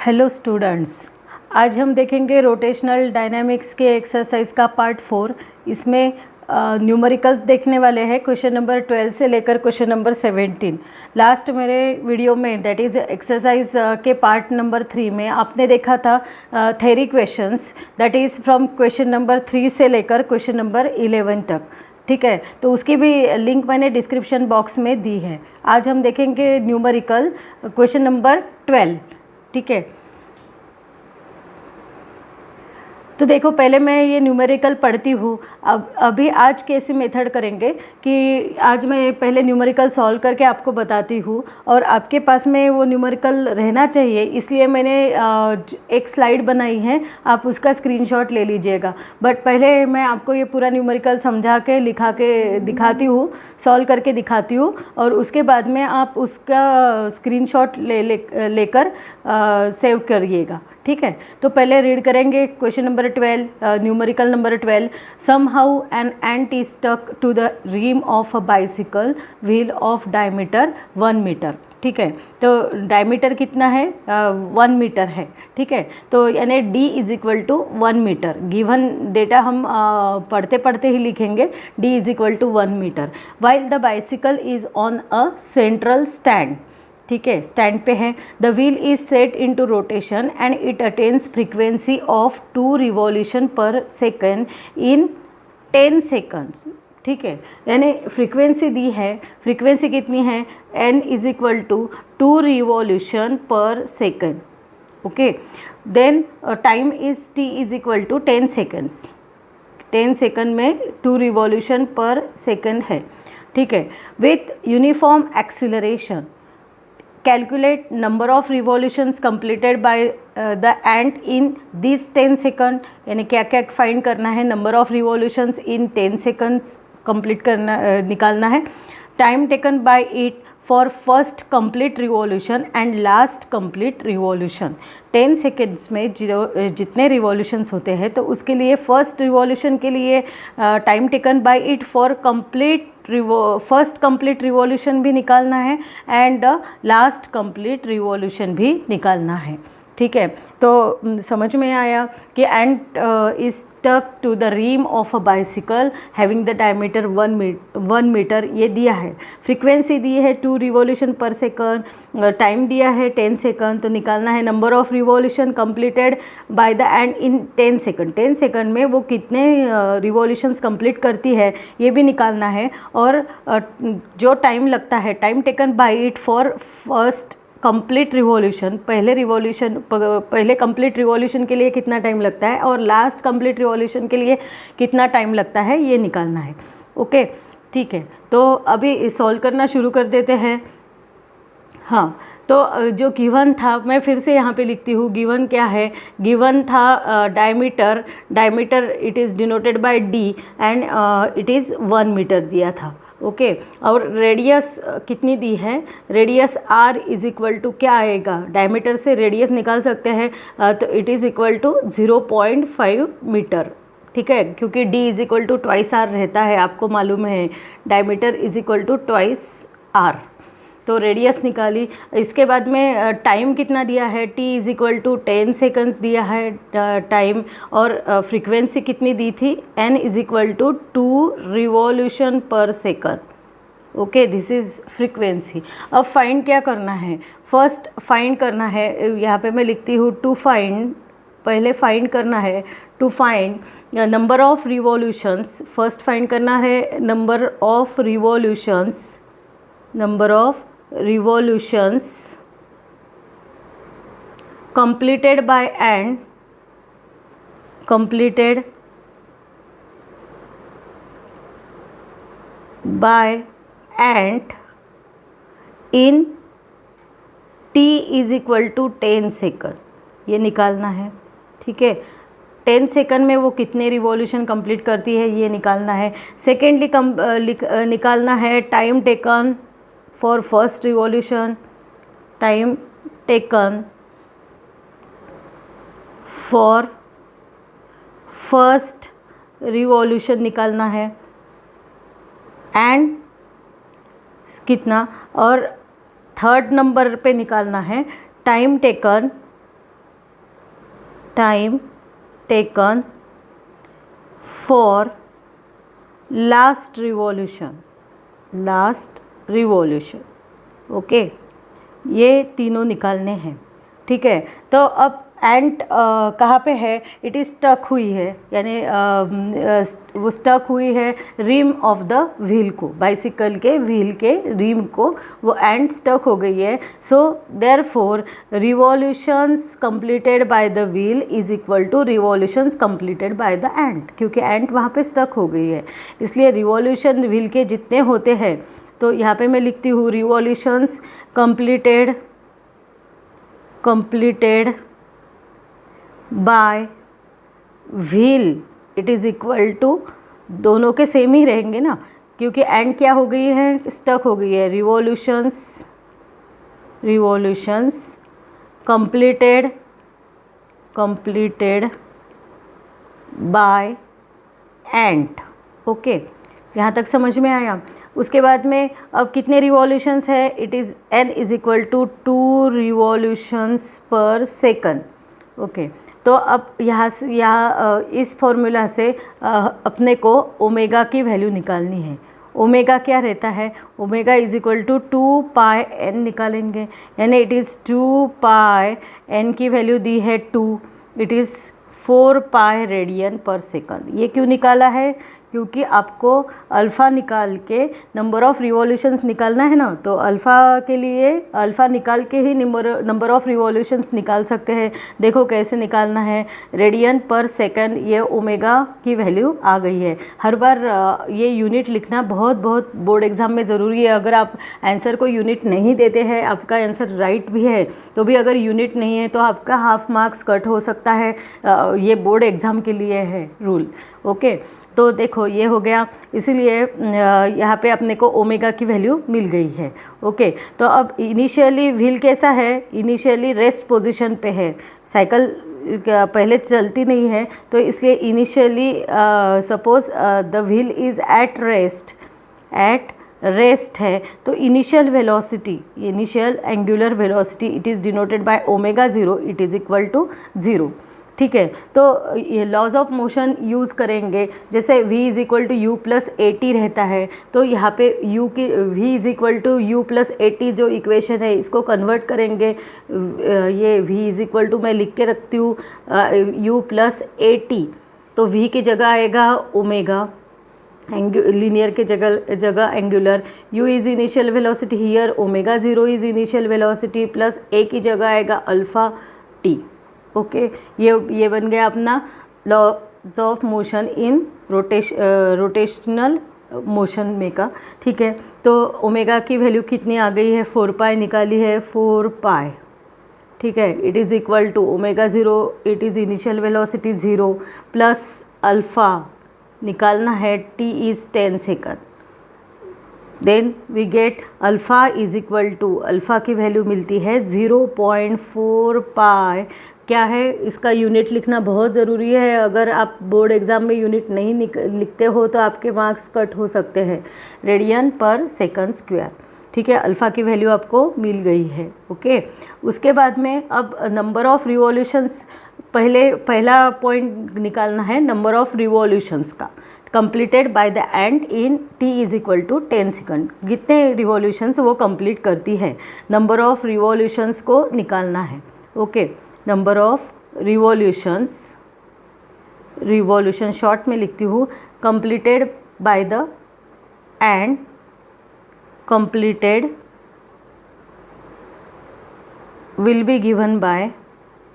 Hello students, आज हम देखेंगे रोटेशनल डायनामिक्स के एक्सरसाइज का पार्ट 4। इसमें न्यूमेरिकल्स देखने वाले हैं क्वेश्चन नंबर 12 से लेकर क्वेश्चन नंबर 17। लास्ट मेरे वीडियो में दैट इज़ एक्सरसाइज के पार्ट नंबर 3 में आपने देखा था theory questions, that is from question number 3 से लेकर क्वेश्चन नंबर 11 तक। ठीक है, तो उसकी भी लिंक मैंने डिस्क्रिप्शन बॉक्स में दी है। आज हम देखेंगे न्यूमेरिकल क्वेश्चन नंबर 12। ठीक है, तो देखो पहले मैं ये न्यूमेरिकल पढ़ती हूँ। अब अभी आज कैसे मेथड करेंगे कि आज मैं पहले न्यूमेरिकल सॉल्व करके आपको बताती हूँ और आपके पास में वो न्यूमेरिकल रहना चाहिए, इसलिए मैंने एक स्लाइड बनाई है, आप उसका स्क्रीनशॉट ले लीजिएगा। बट पहले मैं आपको ये पूरा न्यूमेरिकल समझा के लिखा के दिखाती हूँ, सॉल्व करके दिखाती हूँ और उसके बाद में आप उसका स्क्रीनशॉट लेकर सेव करिएगा। ठीक है, तो पहले रीड करेंगे question number 12, numerical number 12। Somehow an ant is stuck to the rim of a bicycle wheel of diameter 1 metre. ठीक है, तो डायमीटर कितना है? 1 मीटर है। ठीक है, तो यानी d is equal to 1 metre. Given data हम पढ़ते पढ़ते ही लिखेंगे। d is equal to 1 metre while the bicycle is on a central stand. ठीक है, स्टैंड पे है। The wheel is set into rotation and it attains frequency of 2 revolution per second in 10 seconds. ठीक है, यानी फ्रीक्वेंसी दी है। Frequency कितनी है? n is equal to 2 revolution per second. Okay, then time is t is equal to 10 seconds. 10 second में 2 revolution per second है। ठीक है, with uniform acceleration calculate number of revolutions completed by the ant in this 10 second। यानी क्या क्या find करना है? Number of revolutions in 10 seconds complete करना निकालना है। Time taken by it for first complete revolution and last complete revolution. 10 seconds में जितने रिवॉल्यूशंस होते हैं तो उसके लिए फर्स्ट रिवॉल्यूशन के लिए time taken by it for complete first complete revolution भी निकालना है एंड लास्ट कंप्लीट रिवॉल्यूशन भी निकालना है। ठीक है, तो समझ में आया कि ant is stuck to the rim of a bicycle having the diameter 1 metre ये दिया है। फ्रीक्वेंसी दी है 2 रिवॉल्यूशन पर सेकंड, टाइम दिया है 10 सेकंड। तो निकालना है number of revolution completed by the ant in 10 second. 10 second में वो कितने रिवॉल्यूशंस कंप्लीट करती है ये भी निकालना है। और जो टाइम लगता है, time taken by it for first complete revolution, पहले कंप्लीट रिवॉल्यूशन के लिए कितना टाइम लगता है और लास्ट कंप्लीट रिवॉल्यूशन के लिए कितना टाइम लगता है ये निकालना है। ओके, ठीक है, तो अभी सॉल्व करना शुरू कर देते हैं। हाँ, तो जो गिवन था मैं फिर से यहाँ पे लिखती हूँ। गिवन क्या है? गिवन था diameter it is denoted by d and it is 1 metre दिया था। ओके, और रेडियस कितनी दी है? Radius r is equal to क्या आएगा? डायमीटर से रेडियस निकाल सकते हैं, तो it is equal to 0.5 metre. ठीक है, क्योंकि d is equal to twice r रहता है, आपको मालूम है। Diameter is equal to twice r। तो रेडियस निकाली। इसके बाद में टाइम कितना दिया है? t is equal to 10 seconds दिया है टाइम। और फ्रीक्वेंसी कितनी दी थी? n is equal to 2 revolution per second. Okay, this is frequency. अब फाइंड क्या करना है? फर्स्ट फाइंड करना है, यहाँ पे मैं लिखती हूँ टू फाइंड। पहले फाइंड करना है to find number of revolutions. First find करना है number of revolutions, number of revolutions completed by ant, completed by ant in t is equal to 10 second. ये निकालना है। ठीक है, 10 सेकंड में वो कितने रिवॉल्यूशन कंप्लीट करती है ये निकालना है। सेकेंडली निकालना है time taken for first revolution, time taken for first revolution निकालना है एंड कितना, और थर्ड नंबर पे निकालना है time taken time taken for last revolution. Okay, ये तीनों निकालने हैं। ठीक है, तो अब एंट कहाँ पे है? इट इज़ स्टक हुई है, यानी वो स्टक हुई है रिम ऑफ द व्हील को, बाइसिकल के व्हील के रिम को वो एंट स्टक हो गई है। So therefore revolutions completed by the wheel is equal to revolutions completed by the ant, क्योंकि एंट वहाँ पे स्टक हो गई है, इसलिए रिवॉल्यूशन व्हील के जितने होते हैं, तो यहाँ पे मैं लिखती हूँ revolutions completed by wheel it is equal to, दोनों के सेम ही रहेंगे ना, क्योंकि एंड क्या हो गई है? स्टक हो गई है। रिवॉल्यूशंस कंप्लीटेड बाय एंट। ओके, यहाँ तक समझ में आया? उसके बाद में अब कितने रिवॉल्यूशंस है? It is n is equal to 2 revolutions per second. Okay, तो अब यहाँ इस फॉर्मूला से अपने को ओमेगा की वैल्यू निकालनी है। ओमेगा क्या रहता है? Omega is equal to 2 pi n निकालेंगे, यानी इट इज़ 2 पाई n की वैल्यू दी है 2, it is 4 pi radian per second. ये क्यों निकाला है? क्योंकि आपको अल्फ़ा निकाल के नंबर ऑफ़ रिवॉल्यूशंस निकालना है ना, तो अल्फ़ा के लिए अल्फ़ा निकाल के ही नंबर ऑफ़ रिवॉल्यूशंस निकाल सकते हैं। देखो कैसे निकालना है, रेडियन पर सेकंड, ये ओमेगा की वैल्यू आ गई है। हर बार ये यूनिट लिखना बहुत बोर्ड एग्ज़ाम में ज़रूरी है। अगर आप आंसर को यूनिट नहीं देते हैं, आपका आंसर राइट भी है, तो भी अगर यूनिट नहीं है तो आपका हाफ मार्क्स कट हो सकता है। ये बोर्ड एग्ज़ाम के लिए है रूल। ओके, तो देखो ये हो गया, इसीलिए यहाँ पे अपने को ओमेगा की वैल्यू मिल गई है। ओके, तो अब इनिशियली व्हील कैसा है? इनिशियली रेस्ट पोजीशन पे है, साइकिल पहले चलती नहीं है, तो इसलिए initially suppose the wheel is at rest है, तो initial velocity, initial angular velocity it is denoted by omega 0, it is equal to 0। ठीक है, तो ये लॉज ऑफ मोशन यूज़ करेंगे। जैसे v is equal to u plus a t रहता है, तो यहाँ पे u की v is equal to u plus a t जो इक्वेशन है, इसको कन्वर्ट करेंगे। ये v इज़ इक्वल टू मैं लिख के रखती हूँ u प्लस ए टी, तो v की जगह आएगा ओमेगा, लीनियर के जगह angular. u is initial velocity here, omega 0 is initial velocity, plus a की जगह आएगा अल्फ़ा t। ओके, ये बन गया अपना laws of motion in rotational motion में का। ठीक है, तो ओमेगा की वैल्यू कितनी आ गई है? 4 पाई निकाली है, 4 पाई। ठीक है, it is equal to omega 0, it is initial velocity 0, plus alpha निकालना है, t is 10 second. Then we get alpha is equal to, alpha की वैल्यू मिलती है 0.4 पाई। क्या है? इसका यूनिट लिखना बहुत ज़रूरी है। अगर आप बोर्ड एग्ज़ाम में यूनिट नहीं लिखते हो तो आपके मार्क्स कट हो सकते हैं। Radian per second square. ठीक है, अल्फ़ा की वैल्यू आपको मिल गई है। ओके, उसके बाद में अब नंबर ऑफ़ रिवॉल्यूशंस, पहला पॉइंट निकालना है नंबर ऑफ़ रिवॉल्यूशंस का, completed by the ant in t is equal to 10 second. कितने रिवॉल्यूशंस वो कंप्लीट करती है, नंबर ऑफ़ रिवॉल्यूशंस को निकालना है। Okay, number of revolution short में लिखती हूँ, completed by the ant completed will be given by,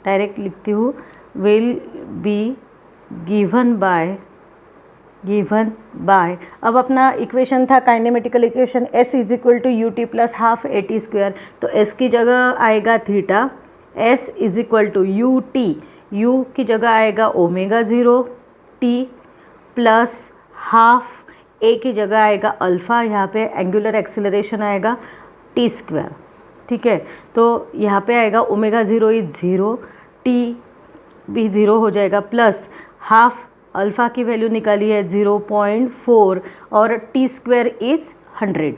direct लिखती हूँ, विल बी गिवन बाय। अब अपना इक्वेशन था kinematical equation, s is equal to u t plus half a t square, तो s की जगह आएगा theta, s is equal to u t, u की जगह आएगा omega 0 t plus half, a की जगह आएगा अल्फ़ा, यहाँ पे एंगुलर एक्सेलरेशन आएगा t स्क्वायर। ठीक है, तो यहाँ पे आएगा ओमेगा 0 इज 0, t भी 0 हो जाएगा, प्लस हाफ अल्फ़ा की वैल्यू निकाली है 0.4 और t स्क्वायर इज़ 100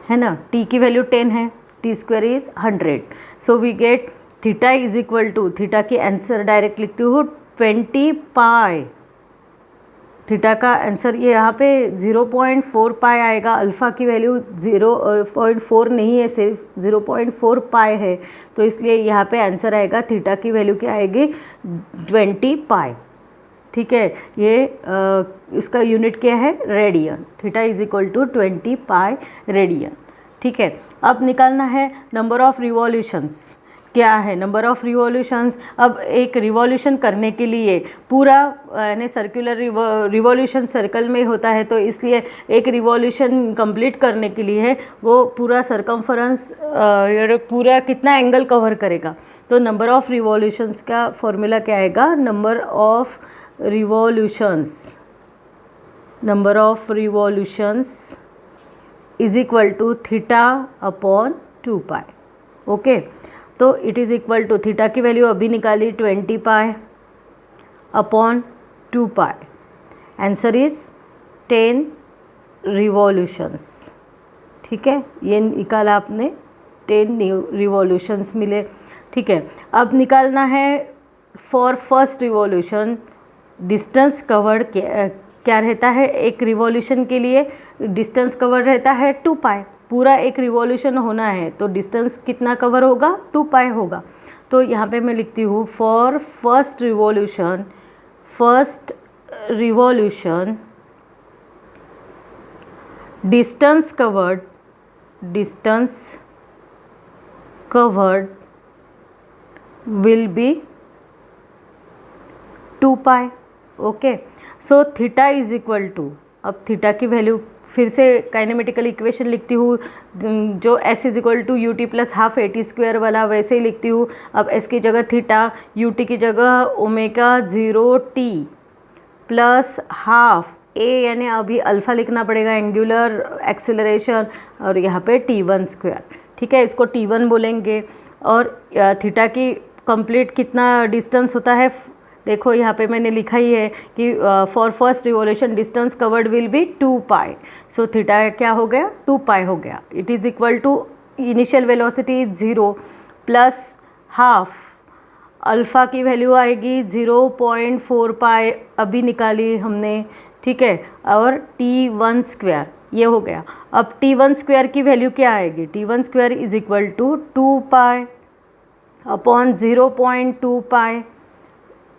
है ना, t की वैल्यू 10 है, t square is 100। So we get theta is equal to, theta की आंसर डायरेक्ट लिखती हूँ 20 पाई। थीटा का आंसर ये यहाँ पे 0.4 पाई आएगा। अल्फ़ा की वैल्यू 0.4 नहीं है, सिर्फ 0.4 पाई है, तो इसलिए यहाँ पे आंसर आएगा, थीटा की वैल्यू क्या आएगी 20 पाई। ठीक है, ये इसका यूनिट क्या है radian. Theta is equal to 20 pi radian. ठीक है, अब निकालना है नंबर ऑफ रिवॉल्यूशंस। क्या है नंबर ऑफ रिवॉल्यूशंस? अब एक रिवॉल्यूशन करने के लिए पूरा यानी सर्कुलर रिवॉल्यूशन सर्कल में होता है, तो इसलिए एक रिवॉल्यूशन कंप्लीट करने के लिए वो पूरा सरकमफरेंस पूरा कितना एंगल कवर करेगा। तो नंबर ऑफ रिवॉल्यूशंस का फॉर्मूला क्या आएगा? Number of revolutions is equal to theta upon 2 pi. Okay, तो it is equal to, theta की वैल्यू अभी निकाली 20 pi upon 2 pi. Answer is 10 revolutions. ठीक है, ये निकाला आपने, 10 रिवॉल्यूशंस मिले। ठीक है, अब निकालना है for first revolution distance covered क्या रहता है? एक रिवॉल्यूशन के लिए डिस्टेंस कवर रहता है 2 पाई। पूरा एक रिवॉल्यूशन होना है तो डिस्टेंस कितना कवर होगा? 2 पाई होगा। तो यहाँ पे मैं लिखती हूँ for first revolution distance covered will be 2 pi. Okay, so theta is equal to, अब थीटा की वैल्यू फिर से काइनेमेटिकल इक्वेशन लिखती हूँ, जो s is equal to u t plus half a t square वाला वैसे ही लिखती हूँ। अब s की जगह थीटा, यू टी की जगह ओमेगा 0 टी प्लस हाफ ए, यानी अभी अल्फ़ा लिखना पड़ेगा एंगुलर एक्सेलरेशन, और यहाँ पे t1 स्क्वायर। ठीक है, इसको t1 बोलेंगे। और थीटा की कंप्लीट कितना डिस्टेंस होता है? देखो यहाँ पे मैंने लिखा ही है कि for first revolution distance covered will be 2 pi. So theta क्या हो गया? 2 पाई हो गया। It is equal to initial velocity 0 plus half, alpha की वैल्यू आएगी 0.4 पाई अभी निकाली हमने। ठीक है, और t1 स्क्वायर ये हो गया। अब t1 स्क्वायर की वैल्यू क्या आएगी? t1 square is equal to 2 pi upon 0.2 pi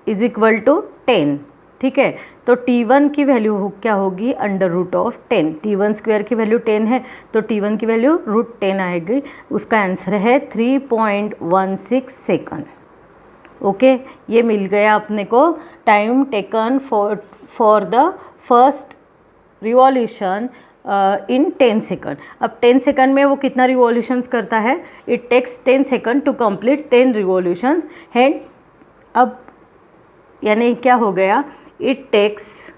is equal to 10। ठीक है, तो t1 की वैल्यू क्या होगी? Under root of 10। t1 square की वैल्यू 10 है, तो t1 की वैल्यू रूट 10 आएगी। उसका आंसर है 3.16 सेकंड। ओके, ये मिल गया अपने को time taken for the first revolution in 10 second. अब 10 सेकंड में वो कितना रिवॉल्यूशंस करता है? It takes 10 second to complete 10 revolutions. And अब यानी क्या हो गया? इट टेक्स,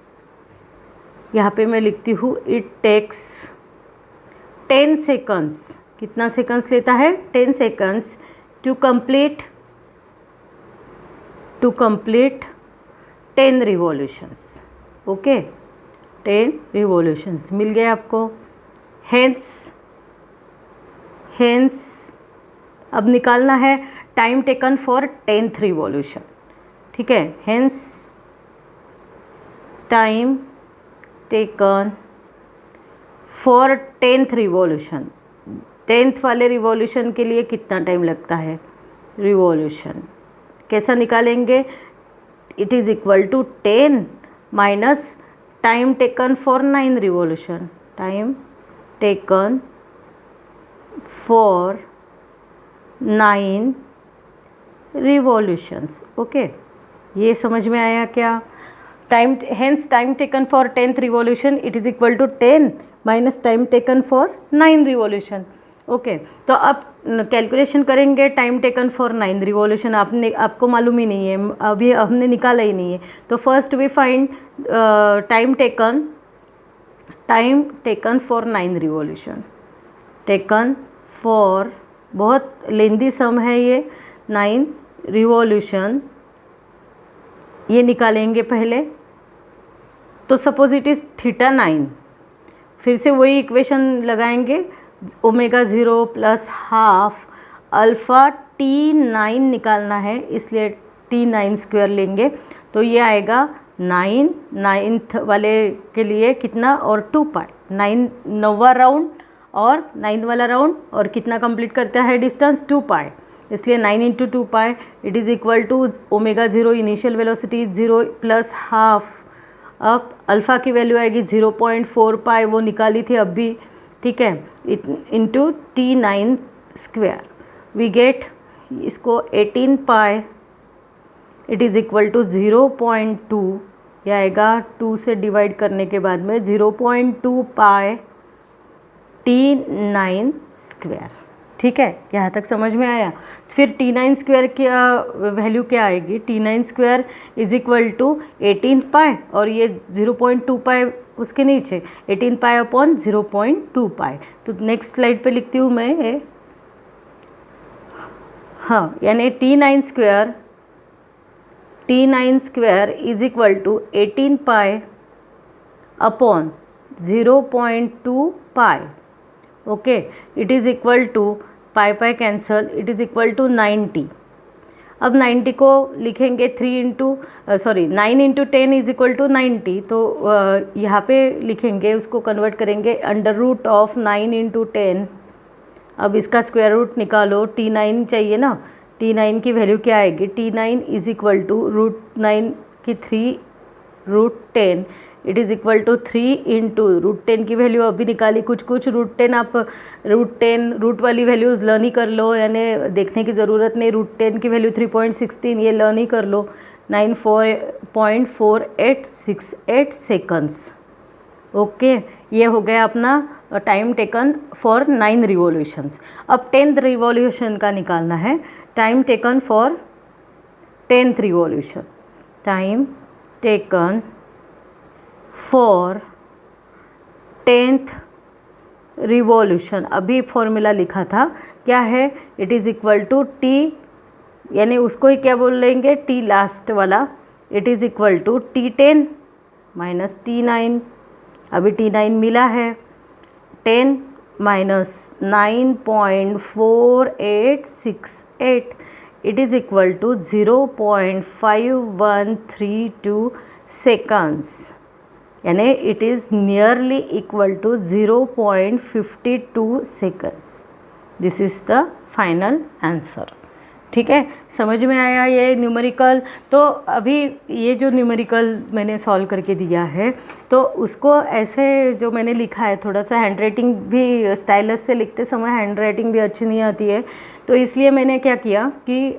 यहाँ पे मैं लिखती हूँ इट टेक्स 10 सेकंड्स। कितना सेकंड्स लेता है? 10 seconds to complete 10 revolutions. Okay, 10 revolutions मिल गए आपको। हेंस अब निकालना है time taken for 10th revolution. ठीक है, hence time taken for 10th revolution. 10th वाले रिवॉल्यूशन के लिए कितना टाइम लगता है? रिवॉल्यूशन कैसा निकालेंगे? It is equal to 10 minus time taken for 9 revolution. Time taken for 9 revolutions. Okay, ये समझ में आया क्या? Hence time taken for 10th revolution it is equal to 10 minus time taken for 9 revolution. Okay, तो अब calculation करेंगे time taken for 9 revolution. आपको मालूम ही नहीं है, अभी हमने निकाला ही नहीं है। तो first we find time taken for 9 revolution. Taken for, बहुत लेंदी सम है ये, 9 रिवॉल्यूशन ये निकालेंगे पहले। तो सपोज इट इज़ थीटा 9, फिर से वही इक्वेशन लगाएंगे, omega 0 plus half alpha T9 निकालना है, इसलिए T9 स्क्वायर लेंगे। तो ये आएगा 9, 9th वाले के लिए कितना, और 2 पाई, 9 9वां राउंड और 9th वाला राउंड, और कितना कंप्लीट करता है डिस्टेंस, 2 पाई, इसलिए 9 into 2 pi it is equal to omega 0 initial velocity 0 plus half. अब अल्फ़ा की वैल्यू आएगी 0.4 पाई, वो निकाली थी अभी, ठीक है, into T9 square we get इसको 18 पाई इट इज़ इक्वल टू 0.2, यह आएगा 2 से डिवाइड करने के बाद में 0.2 पाई T9 स्क्वायर। ठीक है, यहाँ तक समझ में आया। फिर T9 स्क्वायर क्या वैल्यू क्या आएगी, T9 square is equal to 18 pi, और ये 0.2 पाई उसके नीचे 18 पाई अपॉन 0.2 पाई। तो नेक्स्ट स्लाइड पे लिखती हूँ मैं ये, हाँ, यानी T9 square is equal to 18 pi upon 0.2 pi. Okay, it is equal to pi pi cancel, it is equal to 90। अब 90 को लिखेंगे 9 इंटू 10 इज इक्वल टू 90, तो यहाँ पे लिखेंगे, उसको कन्वर्ट करेंगे अंडर रूट ऑफ 9 इंटू 10। अब इसका स्क्वायर रूट निकालो, T9 चाहिए ना, T9 की वैल्यू क्या आएगी, T9 इज इक्वल टू √9 की 3 √10, it is equal to 3 into √10 की वैल्यू अभी निकाली, कुछ √10 आप रूट वाली वैल्यूज़ लर्न ही कर लो, यानी देखने की ज़रूरत नहीं। √10 की वैल्यू 3.16 ये लर्न ही कर लो, 94.4868 सेकंड्स। ओके, ये हो गया अपना टाइम टेकन फॉर 9 रिवॉल्यूशंस। अब 10th रिवॉल्यूशन का निकालना है, time taken for 10th revolution, time taken for 10th revolution. अभी फॉर्मूला लिखा था, क्या है, it is equal to T, यानी उसको ही क्या बोल लेंगे, T लास्ट वाला, it is equal to T10 minus T9। अभी T9 मिला है, 10 minus 9.4868 it is equal to 0.5132 seconds, यानी it is nearly equal to 0.52 seconds. This is the final answer. ठीक है, समझ में आया ये न्यूमेरिकल। तो अभी ये जो न्यूमेरिकल मैंने सॉल्व करके दिया है, तो उसको ऐसे जो मैंने लिखा है, थोड़ा सा हैंडराइटिंग भी, स्टाइलस से लिखते समय हैंडराइटिंग भी अच्छी नहीं आती है, तो इसलिए मैंने क्या किया कि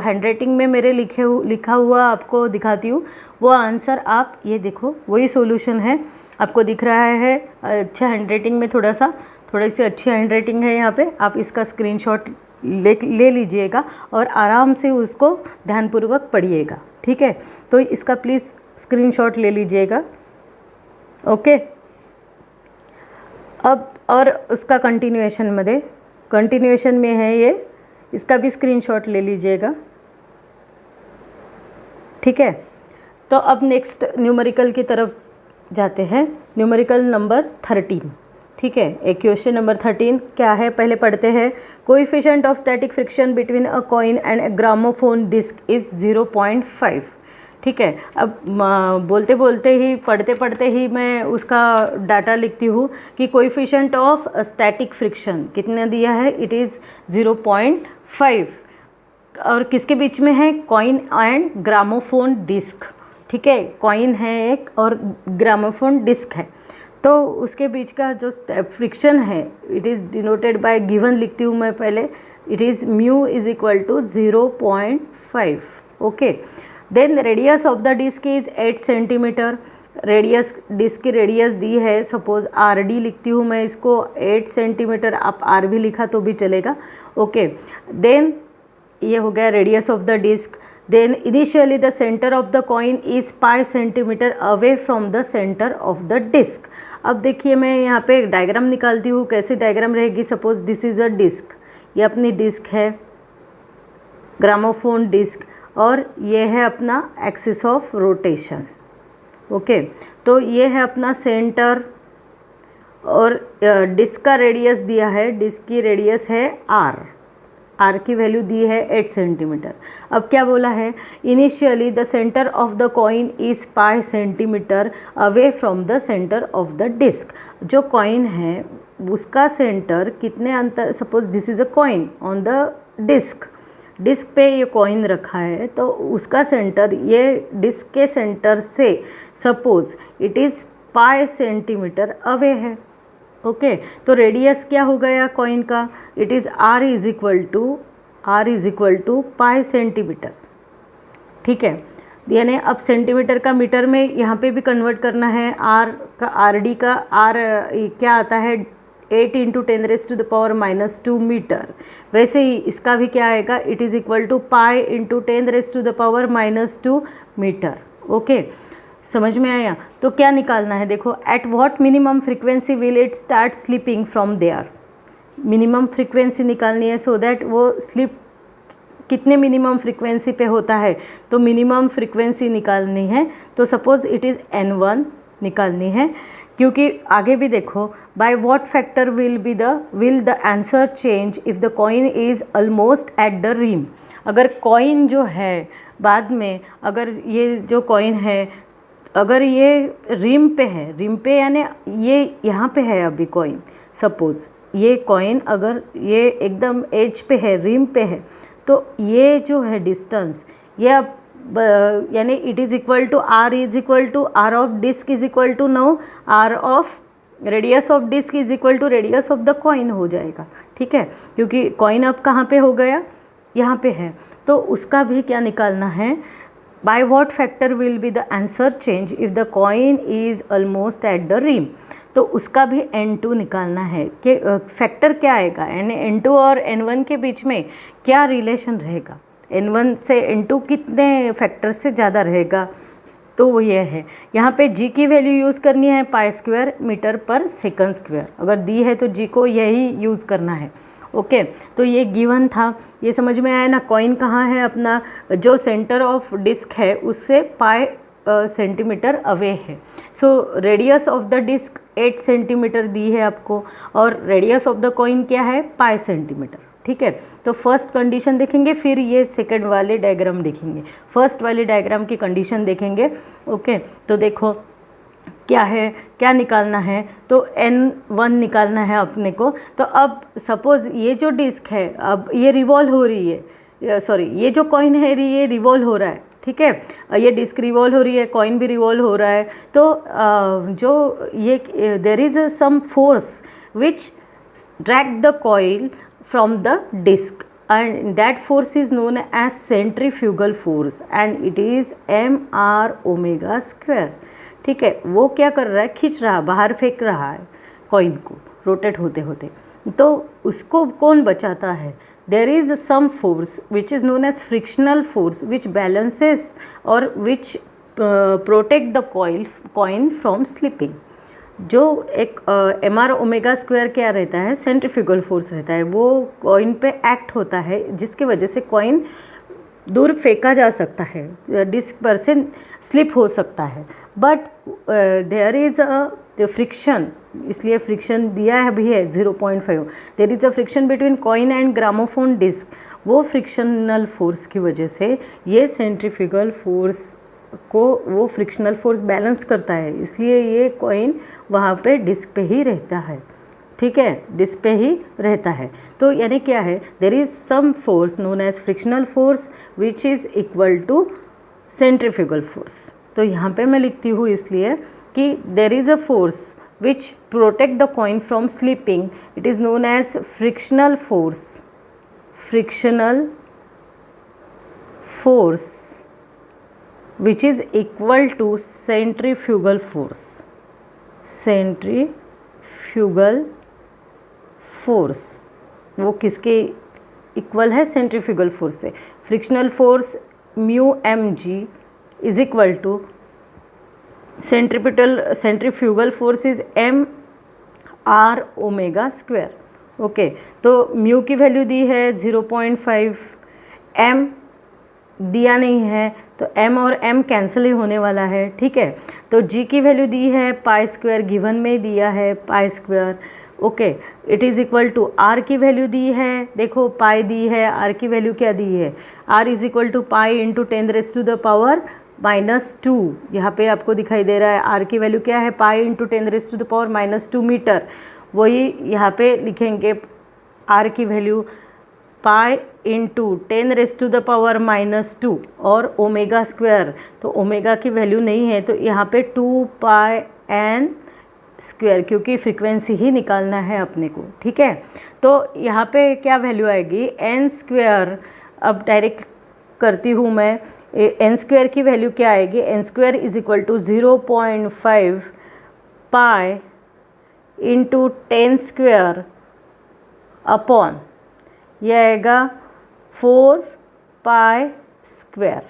हैंडराइटिंग में मेरे लिखा हुआ आपको दिखाती हूँ। वो आंसर आप ये देखो, वही सॉल्यूशन है, आपको दिख रहा है। अच्छा हैंडराइटिंग में थोड़ी सी अच्छी हैंडराइटिंग है यहाँ पे, आप इसका स्क्रीनशॉट ले लीजिएगा और आराम से उसको ध्यानपूर्वक पढ़िएगा। ठीक है, तो इसका प्लीज़ स्क्रीनशॉट ले लीजिएगा। ओके, अब और उसका कंटिन्यूएशन में है ये, इसका भी स्क्रीनशॉट ले लीजिएगा। ठीक है, तो अब नेक्स्ट न्यूमेरिकल की तरफ जाते हैं, न्यूमेरिकल नंबर 13। ठीक है, एक क्वेश्चन नंबर 13 क्या है, पहले पढ़ते हैं। Coefficient of static friction between a coin and a gramophone disc is 0.5। ठीक है, अब बोलते बोलते पढ़ते ही मैं उसका डाटा लिखती हूँ कि कोएफिशिएंट ऑफ स्टैटिक फ्रिक्शन कितना दिया है, इट इज़ 0.5, और किसके बीच में है, कॉइन एंड ग्रामोफोन डिस्क। ठीक है, कॉइन है एक और ग्रामोफोन डिस्क है, तो उसके बीच का जो फ्रिक्शन है, it is denoted by given, लिखती हूँ मैं पहले, it is mu is equal to 0.5। Okay, then radius of the disc is 8 centimetre. Radius, disc की रेडियस दी है, सपोज RD लिखती हूँ मैं इसको 8 सेंटीमीटर, आप R भी लिखा तो भी चलेगा। ओके, देन ये हो गया radius of the disc. Then initially the centre of the coin is 5 centimetre away from the centre of the disc. अब देखिए, मैं यहाँ पे एक डायग्राम निकालती हूँ, कैसी डायग्राम रहेगी, suppose this is a disc, ये अपनी डिस्क है, ग्रामोफोन डिस्क, और ये है अपना एक्सिस ऑफ रोटेशन। ओके, तो ये है अपना सेंटर, और डिस्क का रेडियस दिया है, डिस्क की रेडियस है R। आर की वैल्यू दी है 8 सेंटीमीटर। अब क्या बोला है, initially the centre of the coin is pi centimetre away from the centre of the disc. जो कॉइन है उसका सेंटर कितने अंतर, suppose this is a coin on the disc, disc पे ये कॉइन रखा है तो उसका सेंटर ये डिस्क के सेंटर से suppose it is pi centimetre away है। ओके तो रेडियस क्या हो गया कॉइन का, it is R is equal to pi centimetre. ठीक है, यानी अब सेंटीमीटर का मीटर में यहाँ पे भी कन्वर्ट करना है। आर का आर डी का आर क्या आता है 8 × 10⁻⁻2 मीटर। वैसे ही इसका भी क्या आएगा, it is equal to pi × 10⁻⁻2 metre. Okay समझ में आया। तो क्या निकालना है, देखो at what minimum frequency will it start slipping from there. Minimum frequency निकालनी है सो दैट वो स्लीप कितने मिनिमम फ्रीक्वेंसी पे होता है, तो मिनिमम फ्रीक्वेंसी निकालनी है। तो सपोज इट इज़ n1 निकालनी है, क्योंकि आगे भी देखो by what factor will the answer change if the coin is almost at the rim. अगर कॉइन जो है बाद में, अगर ये जो कॉइन है अगर ये रिम पे यानी ये यहाँ पे है अभी कॉइन, सपोज ये कॉइन अगर ये एकदम एज पे है, रिम पे है, तो ये जो है डिस्टेंस ये अब यानी it is equal to R of disc is equal to no R of radius of disc is equal to radius of the coin हो जाएगा। ठीक है, क्योंकि कॉइन अब कहाँ पे हो गया, यहाँ पे है, तो उसका भी क्या निकालना है, by what factor will be the answer change if the coin is almost at the rim. तो उसका भी n2 निकालना है कि फैक्टर क्या आएगा, यानी n2 और n1 के बीच में क्या रिलेशन रहेगा, n1 से n2 कितने फैक्टर से ज़्यादा रहेगा। तो वो ये है, यहाँ पे g की वैल्यू यूज़ करनी है पाई² मीटर पर सेकंड स्क्वायर। अगर दी है तो g को यही यूज़ करना है। ओके तो ये गिवन था, ये समझ में आया ना। कॉइन कहाँ है अपना, जो सेंटर ऑफ डिस्क है उससे पाई सेंटीमीटर अवे है। So radius of the disc 8 centimetre दी है आपको, और रेडियस ऑफ द कॉइन क्या है, पाई सेंटीमीटर। ठीक है, तो फर्स्ट कंडीशन देखेंगे, फिर ये सेकंड वाले डायग्राम देखेंगे। फर्स्ट वाले डायग्राम की कंडीशन देखेंगे। ओके तो देखो क्या है, क्या निकालना है, तो n1 निकालना है अपने को। तो अब सपोज़ ये जो डिस्क है अब ये रिवॉल्व हो रही है, सॉरी ये जो कॉइन है ये रिवॉल्व हो रहा है। ठीक है, ये डिस्क रिवॉल्व हो रही है, कॉइन भी रिवॉल्व हो रहा है। तो जो ये there is some force which drag the coin from the disc and that force is known as centrifugal force and it is mr²। ठीक है, वो क्या कर रहा है, खींच रहा, बाहर फेंक रहा है कॉइन को रोटेट होते होते। तो उसको कौन बचाता है, there is some force which is known as frictional force which balances और which protect the coin from slipping. जो एक mr² क्या रहता है, सेंट्रीफ्यूगल फोर्स रहता है, वो कॉइन पे एक्ट होता है, जिसकी वजह से कॉइन दूर फेंका जा सकता है, डिस्क पर से स्लिप हो सकता है। But there is a friction, इसलिए फ्रिक्शन दिया है भी है 0.5। There is a friction between coin and gramophone disc. वो फ्रिक्शनल फोर्स की वजह से ये सेंट्रीफ्यूगल फोर्स को वो फ्रिक्शनल फोर्स बैलेंस करता है, इसलिए ये कॉइन वहाँ पे डिस्क पे ही रहता है। ठीक है, डिस्क पे ही रहता है। तो यानी क्या है, there is some force known as frictional force which is equal to centrifugal force. तो यहाँ पे मैं लिखती हूँ इसलिए कि there is a force which protect the coin from slipping, it is known as frictional force which is equal to centrifugal force। Centrifugal force वो किसके इक्वल है, सेंट्रीफ्यूगल फोर्स से। Frictional force μmg is equal to centrifugal force is mr²। Okay तो mu की value दी है 0.5, m दिया नहीं है तो m और m कैंसिल ही होने वाला है। ठीक है, तो g की वैल्यू दी है पाई², गिवन में दिया है pi. Okay it is equal to R की वैल्यू दी है, देखो पाई दी है, आर की वैल्यू क्या दी है, r is equal to pi into 10⁻⁻², यहाँ पे आपको दिखाई दे रहा है आर की वैल्यू क्या है, पाई इंटू 10⁻⁻² मीटर। वही यहाँ पे लिखेंगे आर की वैल्यू पाई इंटू 10⁻⁻² और ओमेगा स्क्वायर, तो ओमेगा की वैल्यू नहीं है तो यहाँ पे 2πn², क्योंकि फ्रीक्वेंसी ही निकालना है अपने को, ठीक है। तो यहाँ पे क्या वैल्यू आएगी, n², अब डायरेक्ट करती हूँ मैं, n² की वैल्यू क्या आएगी, n² is equal to 0.5 pi into 10² upon, यह आएगा 4π²,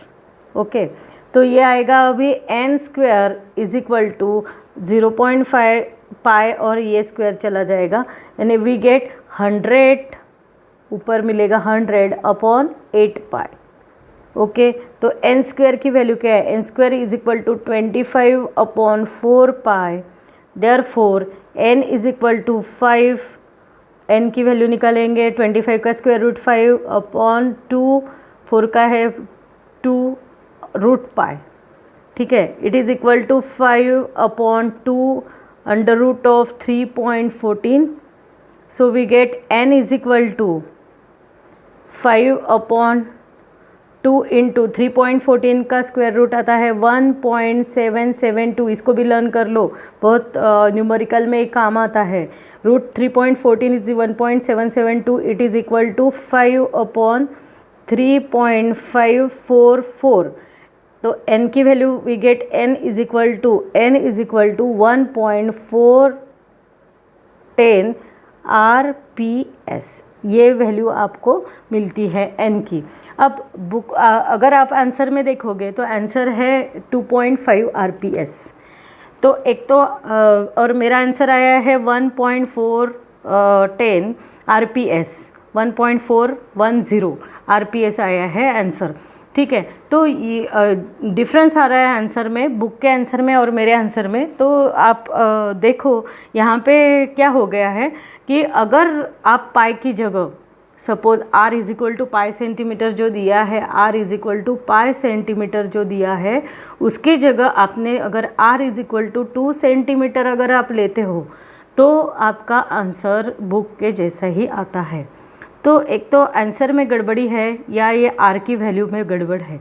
ओके। तो ये आएगा अभी n² इज इक्वल टू 0.5 पाई और ये स्क्वायर चला जाएगा, यानी वी गेट 100, ऊपर मिलेगा 100 अपॉन 8 पाई, ओके। तो n² की वैल्यू क्या है, n² is equal to 25 upon 4 pi, therefore n is equal to 5, n की वैल्यू निकालेंगे, 25 का स्क्वायर रूट 5 अपॉन 2, 4 का है 2 रूट पाई, ठीक है। It is equal to 5 upon 2 under root of 3.14, so we get n is equal to 5 upon 2 into 3.14 का square root आता है 1.772, इसको भी लर्न कर लो, बहुत न्यूमेरिकल में एक काम आता है। Root 3.14 is 1.772, it is equal to 5 upon 3.544, तो n की value we get n is equal to 1.410 RPS, ये वैल्यू आपको मिलती है n की। अब बुक अगर आप आंसर में देखोगे तो आंसर है 2.5 RPS, तो एक तो और मेरा आंसर आया है 1.410 RPS, 1.410 RPS आया है आंसर, ठीक है। तो ये डिफरेंस आ रहा है आंसर में, बुक के आंसर में और मेरे आंसर में। तो आप देखो यहाँ पे क्या हो गया है कि अगर आप पाई की जगह suppose r is equal to pi centimetre जो दिया है, r is equal to pi centimetre जो दिया है, उसकी जगह आपने अगर r is equal to 2 centimetre अगर आप लेते हो तो आपका आंसर बुक के जैसा ही आता है। तो एक तो आंसर में गड़बड़ी है या ये r की वैल्यू में गड़बड़ है,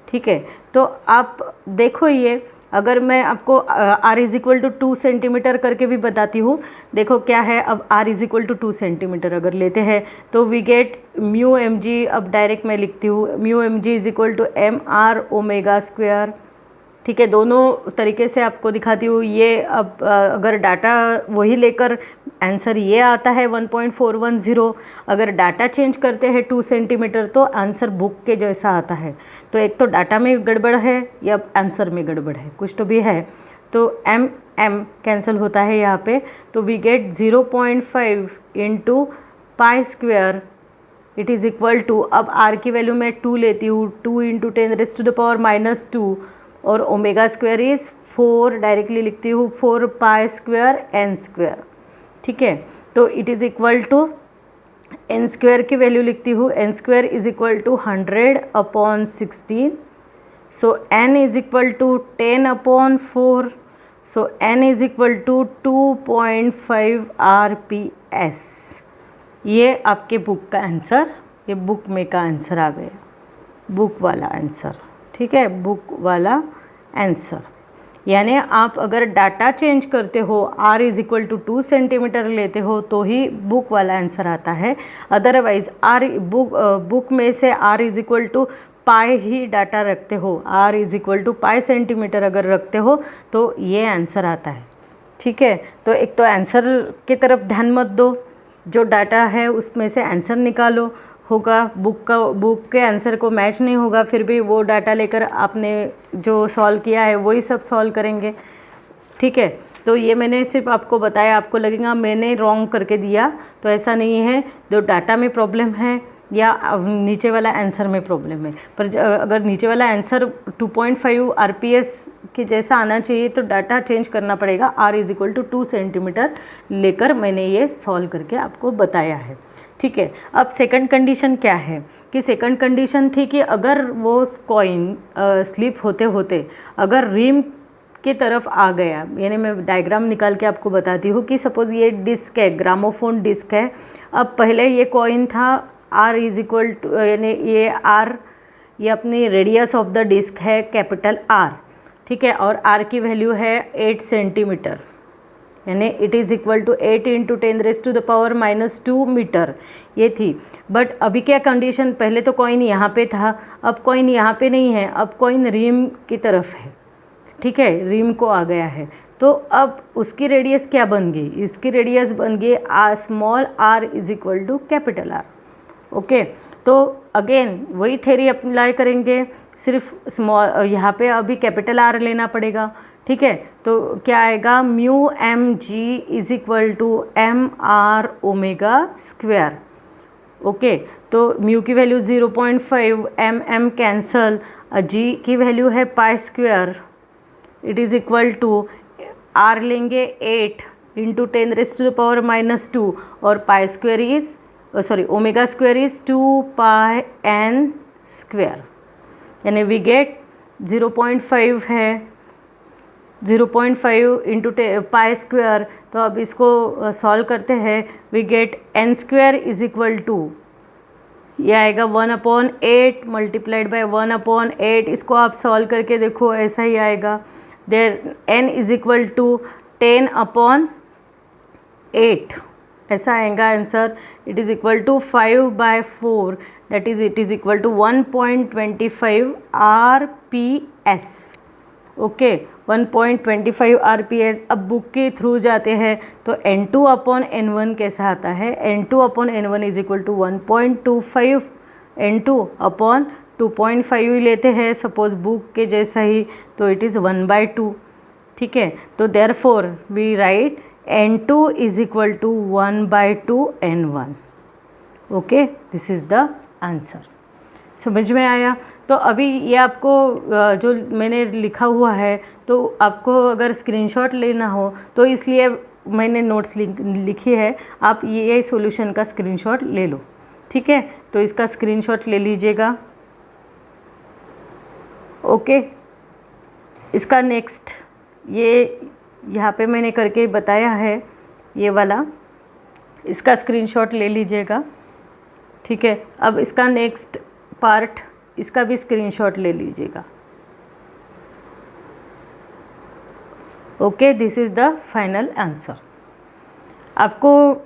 ठीक है। तो आप देखो, ये अगर मैं आपको r is equal to 2 centimetre करके भी बताती हूँ, देखो क्या है, अब r is equal to 2 centimetre अगर लेते हैं तो वी गेट μmg, अब डायरेक्ट मैं लिखती हूँ μmg is equal to mr omega square, ठीक है। दोनों तरीके से आपको दिखाती हूँ। ये अब अगर डाटा वही लेकर आंसर ये आता है 1.410, अगर डाटा चेंज करते हैं 2 सेंटीमीटर तो आंसर बुक के जैसा आता है। तो एक तो डाटा में गड़बड़ है या आंसर में गड़बड़ है, कुछ तो भी है। तो m कैंसिल होता है यहाँ पे, तो we get 0.5 into pi square, it is equal to, अब r की वैल्यू मैं 2 लेती हूँ, 2 इंटू 10⁻⁻2 और ओमेगा स्क्वायर इज़ 4, डायरेक्टली लिखती हूँ 4 पाई स्क्वायर n², ठीक है। तो it is equal to n² की वैल्यू लिखती हूँ, n² is equal to 100 upon 16, so n is equal to 10 upon 4, so n is equal to 2.5 RPS। ये आपके बुक का आंसर, ये बुक में का आंसर आ गया, बुक वाला आंसर, ठीक है, बुक वाला आंसर। यानी आप अगर डाटा चेंज करते हो, r is equal to 2 centimetre लेते हो तो ही बुक वाला आंसर आता है, अदरवाइज़ बुक में से r is equal to pi ही डाटा रखते हो, r is equal to pi centimetre अगर रखते हो तो ये आंसर आता है, ठीक है। तो एक तो आंसर की तरफ ध्यान मत दो, जो डाटा है उसमें से आंसर निकालो, होगा बुक के आंसर को मैच नहीं होगा, फिर भी वो डाटा लेकर आपने जो सॉल्व किया है वही सब सॉल्व करेंगे, ठीक है। तो ये मैंने सिर्फ आपको बताया, आपको लगेगा मैंने रॉन्ग करके दिया, तो ऐसा नहीं है। जो डाटा में प्रॉब्लम है या नीचे वाला आंसर में प्रॉब्लम है, पर अगर नीचे वाला आंसर 2.5 RPS के जैसा आना चाहिए, तो डाटा चेंज करना पड़ेगा। r is equal to 2 centimetre लेकर मैंने ये सॉल्व करके आपको बताया है। ठीक है, अब सेकंड कंडीशन क्या है कि सेकंड कंडीशन थी कि अगर वो कॉइन स्लिप होते होते अगर रिम की तरफ आ गया, यानी मैं डायग्राम निकाल के आपको बताती हूँ कि सपोज़ ये डिस्क है, ग्रामोफोन डिस्क है। अब पहले ये कॉइन था r इज इक्वल टू, यानी ये r ये अपनी रेडियस ऑफ द डिस्क है कैपिटल R, ठीक है, और R की वैल्यू है 8 सेंटीमीटर, यानी it is equal to 8 into 10⁻⁻2 metre ये थी। बट अभी क्या कंडीशन, पहले तो कॉइन यहाँ पे था, अब कॉइन यहाँ पे नहीं है, अब कॉइन रिम की तरफ है, ठीक है, रिम को आ गया है। तो अब उसकी रेडियस क्या बन गई, इसकी रेडियस बन गई small r is equal to capital R। Okay, तो अगेन वही थ्योरी अप्लाई करेंगे, सिर्फ स्मॉल यहाँ पे अभी कैपिटल R लेना पड़ेगा। ठीक है, तो क्या आएगा, mu M G is equal to M R omega square. Okay, तो म्यू की वैल्यू 0.5, एम कैंसल, जी की वैल्यू है pi square, it is equal to R लेंगे 8 इंटू 10⁻⁻2 और pi square is omega square is 2 pi n square, यानी we get 0.5 है, 0.5 into pi square. तो अब इसको सॉल्व करते हैं, we get n square is equal to, ये आएगा 1/8 मल्टीप्लाइड बाय 1/8। इसको आप सॉल्व करके देखो, ऐसा ही आएगा। There n is equal to 10/8, ऐसा आएगा answer. It is equal to 5/4, that is it is equal to 1.25 RPS। Okay, 1.25 RPS। अब बुक के थ्रू जाते हैं तो N2/N1 कैसा आता है, N2/N1 is equal to 1.25, N2/2.5 ही लेते हैं सपोज बुक के जैसा ही, तो इट इज़ 1/2। ठीक है, तो therefore we write N2 is equal to 1/2 N1। Okay, this is the answer. समझ में आया? तो अभी ये आपको जो मैंने लिखा हुआ है, तो आपको अगर स्क्रीनशॉट लेना हो तो इसलिए मैंने नोट्स लिखी है, आप ये सॉल्यूशन का स्क्रीनशॉट ले लो। ठीक है, तो इसका स्क्रीनशॉट ले लीजिएगा। ओके, इसका नेक्स्ट ये यहाँ पे मैंने करके बताया है, ये वाला, इसका स्क्रीनशॉट ले लीजिएगा। ठीक है, अब इसका नेक्स्ट पार्ट, इसका भी स्क्रीनशॉट ले लीजिएगा। Okay, this is the final answer. आपको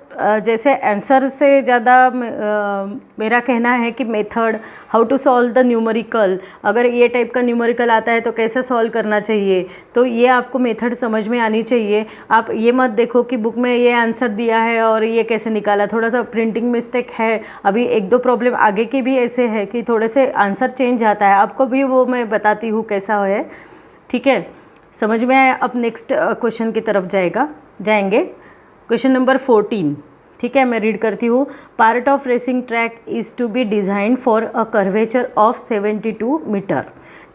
जैसे आंसर से ज़्यादा मेरा कहना है कि method, how to solve the numerical, अगर ये टाइप का न्यूमेरिकल आता है तो कैसे सॉल्व करना चाहिए, तो ये आपको मेथड समझ में आनी चाहिए। आप ये मत देखो कि बुक में ये आंसर दिया है और ये कैसे निकाला, थोड़ा सा प्रिंटिंग मिस्टेक है। अभी 1-2 प्रॉब्लम आगे के भी ऐसे है कि थोड़े से आंसर चेंज आता है, आपको भी वो मैं बताती हूँ कैसा है। ठीक है, समझ में आया? अब नेक्स्ट क्वेश्चन की तरफ जाएंगे। Question number 14। ठीक है, मैं रीड करती हूँ। Part of racing track is to be design for a curvature of 72 metre.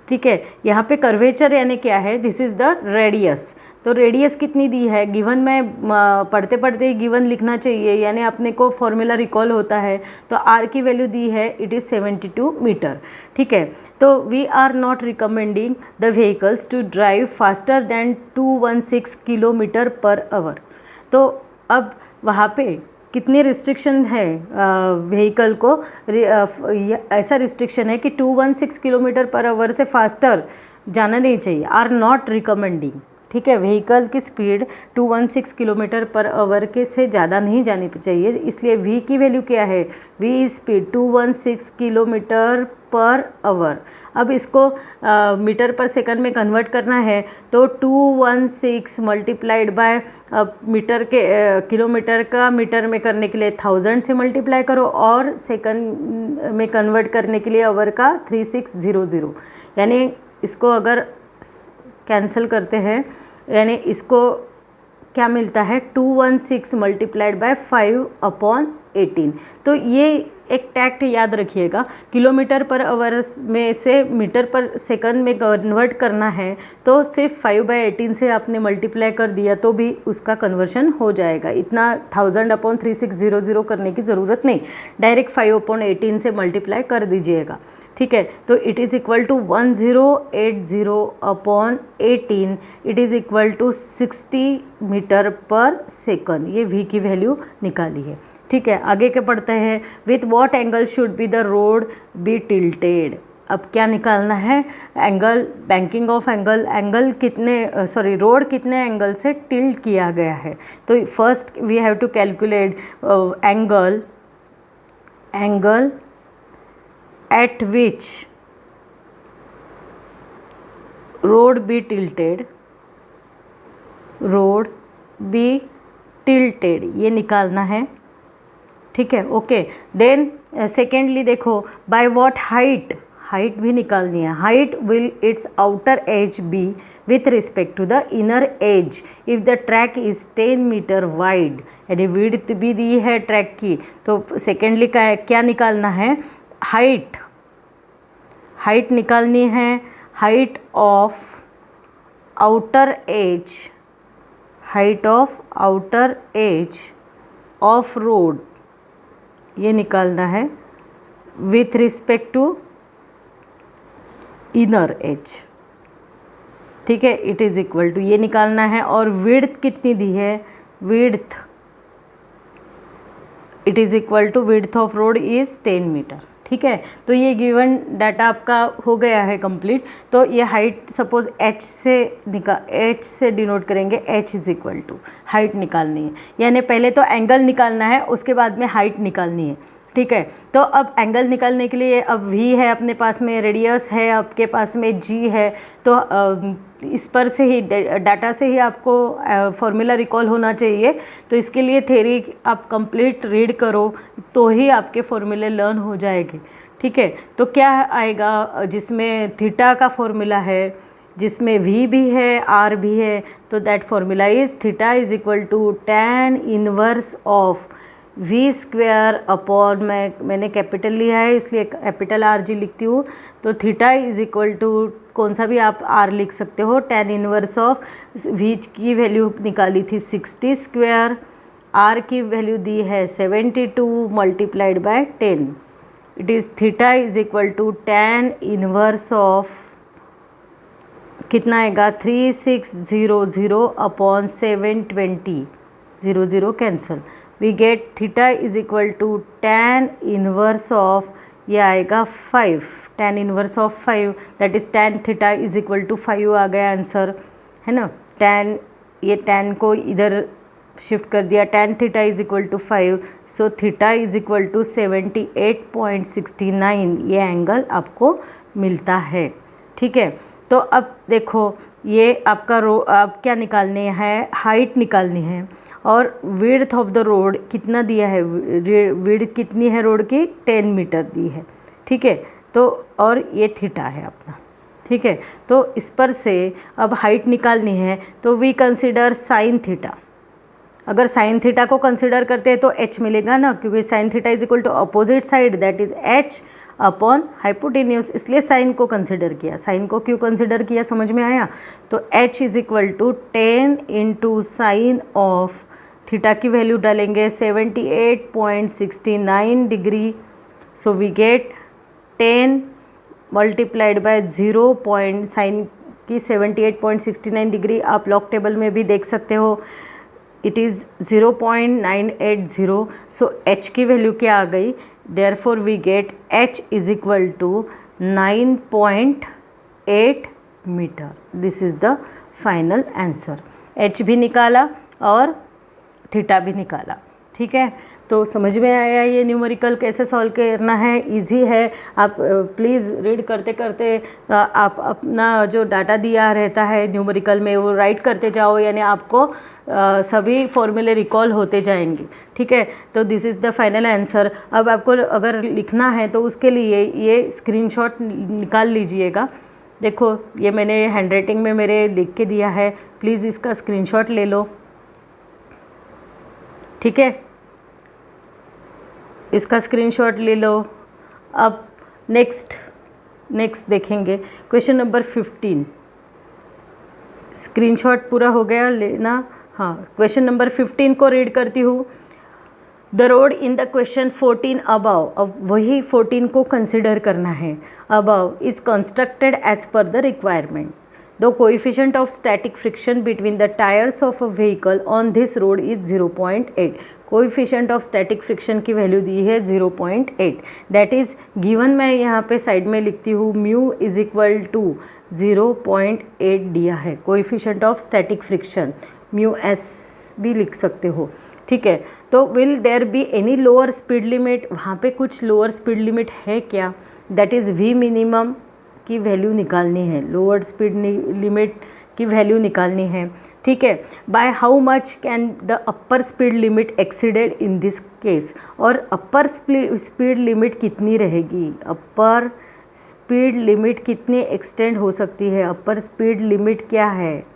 ठीक है, यहाँ पे कर्वेचर यानी क्या है, दिस इज़ द रेडियस। तो रेडियस कितनी दी है, गिवन में पढ़ते पढ़ते ही गिवन लिखना चाहिए, यानी अपने को फॉर्मूला रिकॉल होता है। तो आर की वैल्यू दी है, इट इज़ 72 मीटर। ठीक है, तो we are not recommending the vehicles to drive faster than 216 kilometre per hour. तो अब वहाँ पे कितनी रिस्ट्रिक्शन है व्हीकल को, ऐसा रिस्ट्रिक्शन है कि 216 किलोमीटर पर आवर से फास्टर जाना नहीं चाहिए, आर नॉट रिकमेंडिंग। ठीक है, व्हीकल की स्पीड 216 किलोमीटर पर आवर के से ज़्यादा नहीं जानी चाहिए, इसलिए v की वैल्यू क्या है, v speed 216 kilometre per our. अब इसको मीटर पर सेकंड में कन्वर्ट करना है, तो 216 मल्टीप्लाइड बाय मीटर के किलोमीटर का मीटर में करने के लिए 1000 से मल्टीप्लाई करो, और सेकंड में कन्वर्ट करने के लिए आवर का 3600, यानी इसको अगर कैंसिल करते हैं, यानी इसको क्या मिलता है, 216 मल्टीप्लाइड बाय 5/8। 18। तो ये एक टैक्ट याद रखिएगा, किलोमीटर पर आवर में से मीटर पर सेकंड में कन्वर्ट करना है तो सिर्फ 5/18 से आपने मल्टीप्लाई कर दिया तो भी उसका कन्वर्शन हो जाएगा। इतना 1000/3600 करने की ज़रूरत नहीं, डायरेक्ट 5/18 से मल्टीप्लाई कर दीजिएगा, ठीक है। तो it is equal to 1080/18, it is equal to 60 metre per second. ये v की वैल्यू निकाली है, ठीक है। आगे के पढ़ते हैं, with what angle should be the road be tilted. अब क्या निकालना है, angle, banking of angle, angle कितने रोड कितने एंगल से टिल्ट किया गया है। तो first we have to calculate angle at which road be tilted, ये निकालना है, ठीक है, ओके। देन सेकेंडली देखो, बाय व्हाट हाइट भी निकालनी है। Height will its outer edge be with respect to the inner edge if the track is 10 metre wide, यानी विड्थ भी दी है ट्रैक की। तो सेकेंडली का क्या निकालना है, हाइट निकालनी है, height of outer edge of road, ये निकालना है with respect to inner edge, ठीक है। इट इज़ इक्वल टू ये निकालना है, और विड्थ कितनी दी है, width it is equal to width of road is 10 metre, ठीक है। तो ये गिवन डाटा आपका हो गया है कंप्लीट। तो ये हाइट सपोज h से डिनोट करेंगे, h is equal to height निकालनी है, यानी पहले तो एंगल निकालना है, उसके बाद में हाइट निकालनी है, ठीक है। तो अब एंगल निकालने के लिए अब v है अपने पास में, रेडियस है आपके पास में, g है, तो इस पर से ही डाटा से ही आपको फॉर्मूला रिकॉल होना चाहिए। तो इसके लिए थ्योरी आप कंप्लीट रीड करो तो ही आपके फॉर्मूले लर्न हो जाएंगे, ठीक है। तो क्या आएगा, जिसमें थीटा का फॉर्मूला है, जिसमें v भी है r भी है, तो that formula is theta is equal to tan inverse of v square upon, मैंने कैपिटल लिया है इसलिए कैपिटल R G लिखती हूँ। तो थीटा इज़ इक्वल टू कौन सा भी आप r लिख सकते हो, tan इनवर्स ऑफ v की वैल्यू निकाली थी 60 स्क्वायर, r की वैल्यू दी है 72 multiplied by 10, it is theta is equal to tan inverse of कितना आएगा 3600 upon 720, 0 cancel, we get theta is equal to tan inverse of, ये आएगा 5, tan inverse of 5, that is tan theta is equal to 5 आ गया answer, है ना। tan, ये tan को इधर शिफ्ट कर दिया, tan theta is equal to 5, so theta is equal to 78.69, ये एंगल आपको मिलता है, ठीक है। तो अब देखो, ये आपका आप क्या निकालने है, हाइट निकालनी है, और विड्थ ऑफ द रोड कितना दिया है, विड्थ कितनी है रोड की, 10 मीटर दी है, ठीक है। तो और ये थीटा है अपना, ठीक है। तो इस पर से अब हाइट निकालनी है, तो वी कंसिडर साइन थीटा। अगर साइन थीटा को कंसिडर करते हैं तो h मिलेगा ना, क्योंकि sine theta is equal to opposite side, that is h upon hypotenuse, इसलिए साइन को कंसिडर किया। साइन को क्यों कंसिडर किया समझ में आया। तो h is equal to 10 into sine of, theta की वैल्यू डालेंगे 78.69 degree, so we get 10 multiplied by 0 point, sine की 78.69 डिग्री आप लॉग टेबल में भी देख सकते हो, इट इज़ 0.980। सो h की वैल्यू क्या आ गई, therefore we get h is equal to 9.8 metre. This is the final answer. h भी निकाला और थीटा भी निकाला, ठीक है। तो समझ में आया ये न्यूमेरिकल कैसे सॉल्व करना है, इजी है। आप प्लीज़ रीड करते करते आप अपना जो डाटा दिया रहता है न्यूमेरिकल में वो राइट करते जाओ, यानी आपको सभी फॉर्मूले रिकॉल होते जाएंगे, ठीक है। तो this is the final answer. अब आपको अगर लिखना है तो उसके लिए ये स्क्रीनशॉट निकाल लीजिएगा। देखो ये मैंने हैंडराइटिंग में मेरे लिख के दिया है, प्लीज़ इसका स्क्रीनशॉट ले लो, ठीक है। इसका स्क्रीनशॉट ले लो। अब नेक्स्ट देखेंगे क्वेश्चन नंबर 15। स्क्रीनशॉट पूरा हो गया लेना। हाँ, क्वेश्चन नंबर 15 को रीड करती हूँ। The road in the question 14 above, अब वही 14 को कंसिडर करना है। Above is constructed as per the requirement. The coefficient of static friction between the tyres of a vehicle on this road is 0.8। Coefficient of static friction की value दी है 0.8। That is given, मैं यहाँ पे side में लिखती हूँ mu is equal to 0.8 दिया है। Coefficient of static friction mu s भी लिख सकते हो, ठीक है। तो will there be any lower speed limit, वहाँ पे कुछ लोअर स्पीड लिमिट है क्या? दैट इज़ वी मिनिमम की वैल्यू निकालनी है, लोअर स्पीड लिमिट की वैल्यू निकालनी है, ठीक है। By how much can the upper speed limit exceeded in this case, और अपर स्पीड लिमिट कितनी रहेगी, अपर स्पीड लिमिट कितनी एक्सटेंड हो सकती है, अपर स्पीड लिमिट क्या है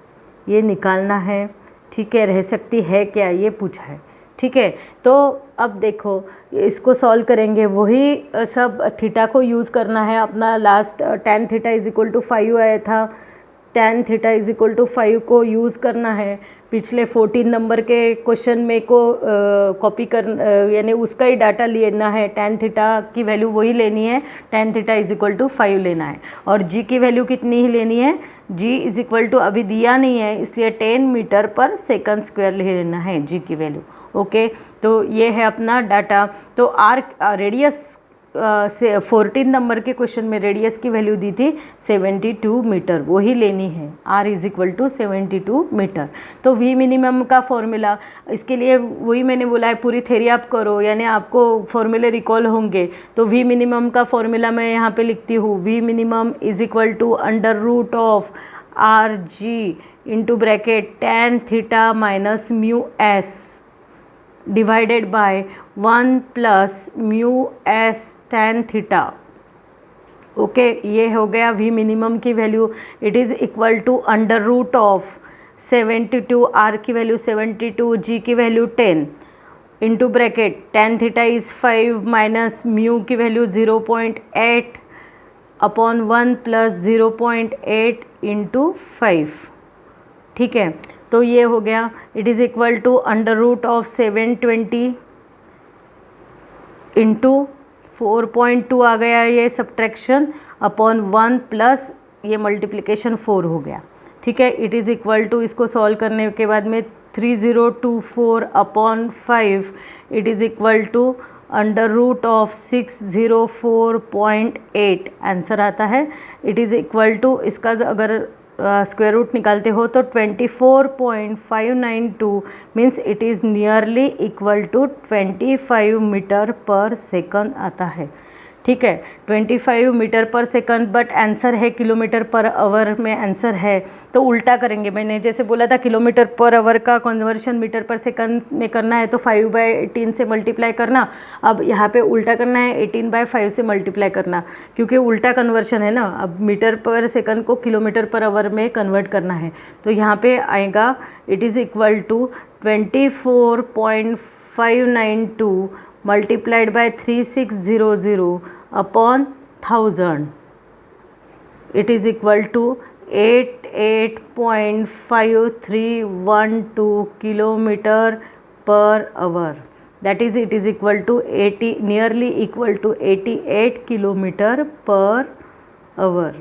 ये निकालना है, ठीक है। रह सकती है क्या ये पूछा है, ठीक है। तो अब देखो इसको सॉल्व करेंगे, वही सब थीटा को यूज़ करना है अपना। Last tan theta is equal to 5 आया था, tan theta is equal to 5 को यूज़ करना है। पिछले 14 नंबर के क्वेश्चन में को कॉपी कर यानी उसका ही डाटा लेना है। tan थीटा की वैल्यू वही लेनी है, tan theta is equal to 5 लेना है। और g की वैल्यू कितनी ही लेनी है, g इज इक्वल टू अभी दिया नहीं है इसलिए 10 मीटर पर सेकंड स्क्वायर ले लेना है g की वैल्यू, ओके। तो ये है अपना डाटा। तो आर रेडियस से 14 नंबर के क्वेश्चन में रेडियस की वैल्यू दी थी 72 मीटर, वही लेनी है। r is equal to 72 metre. तो v मिनिमम का फॉर्मूला, इसके लिए वही मैंने बोला है पूरी थ्योरी आप करो, यानी आपको फॉर्मूले रिकॉल होंगे। तो v मिनिमम का फॉर्मूला मैं यहाँ पे लिखती हूँ, v minimum is equal to under root of R G into bracket tan theta minus mu S divided by 1 plus mu S tan theta, okay. ये हो गया v मिनिमम की value. It is equal to under root of 72, r की value 72, g की value 10 into bracket tan theta is 5 minus mu की value 0.8 upon 1 plus 0.8 into 5, ठीक है। तो ये हो गया। It is equal to under root of 720 into 4.2 आ गया ये सब्ट्रैक्शन अपॉन 1 प्लस ये मल्टीप्लिकेशन 4 हो गया, ठीक है। इट इज़ इक्वल टू, इसको सॉल्व करने के बाद में 3024 upon 5 it is equal to under root of 604.8 answer आता है। इट इज़ इक्वल टू, इसका अगर स्क्वायर रूट निकालते हो तो 24.592 means it is nearly equal to 25 metre per second आता है, ठीक है। 25 metre per second, but answer है किलोमीटर पर आवर में आंसर है। तो उल्टा करेंगे, मैंने जैसे बोला था किलोमीटर पर आवर का कन्वर्शन मीटर पर सेकंड में करना है तो 5/18 से मल्टीप्लाई करना। अब यहाँ पे उल्टा करना है, 18/5 से मल्टीप्लाई करना, क्योंकि उल्टा कन्वर्शन है ना। अब मीटर पर सेकंड को किलोमीटर पर आवर में कन्वर्ट करना है। तो यहाँ पे आएगा it is equal to 24.592 multiplied by 3600 upon 1000 it is equal to 88.5312 kilometer per hour, that is it is equal to 80, nearly equal to 88 kilometer per hour।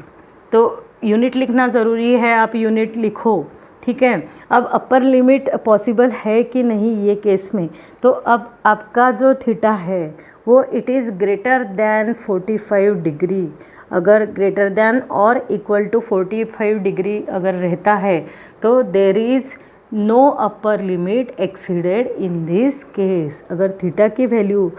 तो unit लिखना ज़रूरी है, आप यूनिट लिखो, ठीक है। अब अपर लिमिट पॉसिबल है कि नहीं ये केस में, तो अब आपका जो थीटा है वो it is greater than 45 degree. अगर ग्रेटर दैन और इक्वल टू 45 डिग्री अगर रहता है तो there is no upper limit exceeded in this case. अगर थीटा की वैल्यू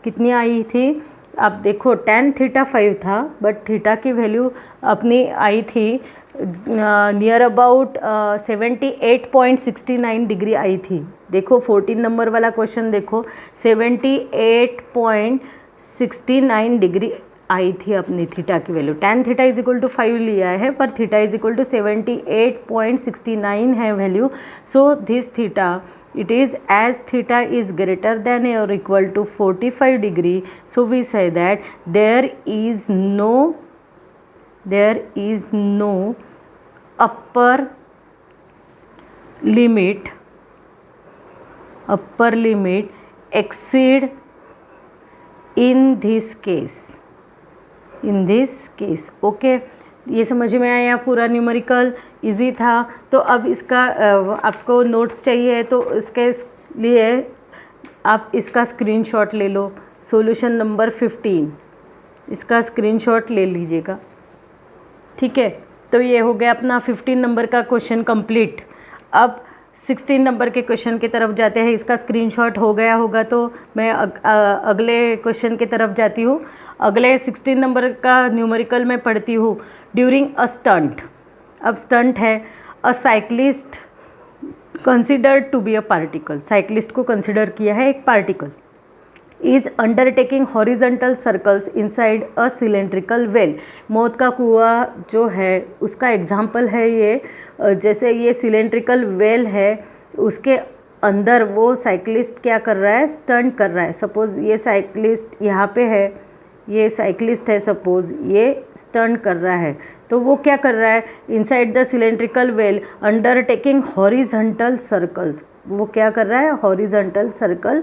कितनी आई थी, आप देखो tan थीटा 5 था, बट थीटा की वैल्यू अपनी आई थी नियर अबाउट 78.69 डिग्री आई थी। देखो 14 नंबर वाला क्वेश्चन देखो, 78.69 डिग्री आई थी अपनी थीटा की value. tan theta is equal to 5 लिया है, पर थीटा इज इक्वल टू 78.69 है value. So this theta it is as theta is greater than or equal to 45 degree, so we say that there is no upper limit exceed in this case. Okay, ये समझ में आया? पूरा numerical easy था। तो अब इसका आपको नोट्स चाहिए तो इसके लिए आप इसका स्क्रीनशॉट ले लो। सॉल्यूशन नंबर 15 इसका स्क्रीनशॉट ले लीजिएगा, ठीक है। तो ये हो गया अपना 15 नंबर का क्वेश्चन कंप्लीट। अब 16 नंबर के क्वेश्चन की तरफ जाते हैं। इसका स्क्रीनशॉट हो गया होगा तो मैं अगले क्वेश्चन की तरफ जाती हूँ। अगले 16 नंबर का न्यूमेरिकल में पढ़ती हूँ। ड्यूरिंग अ स्टंट, अब स्टंट है, a cyclist considered to be a particle, cyclist को कंसिडर किया है एक particle, is undertaking horizontal circles inside a cylindrical well. मौत का कुआं जो है उसका एग्जाम्पल है ये, जैसे ये सिलेंड्रिकल वेल है, उसके अंदर वो साइक्लिस्ट क्या कर रहा है, स्टंट कर रहा है। सपोज़ ये साइक्लिस्ट यहाँ पे है, ये साइक्लिस्ट है, सपोज़ ये स्टंट कर रहा है, तो वो क्या कर रहा है, inside the cylindrical well undertaking horizontal circles, वो क्या कर रहा है, हॉरिजॉन्टल सर्कल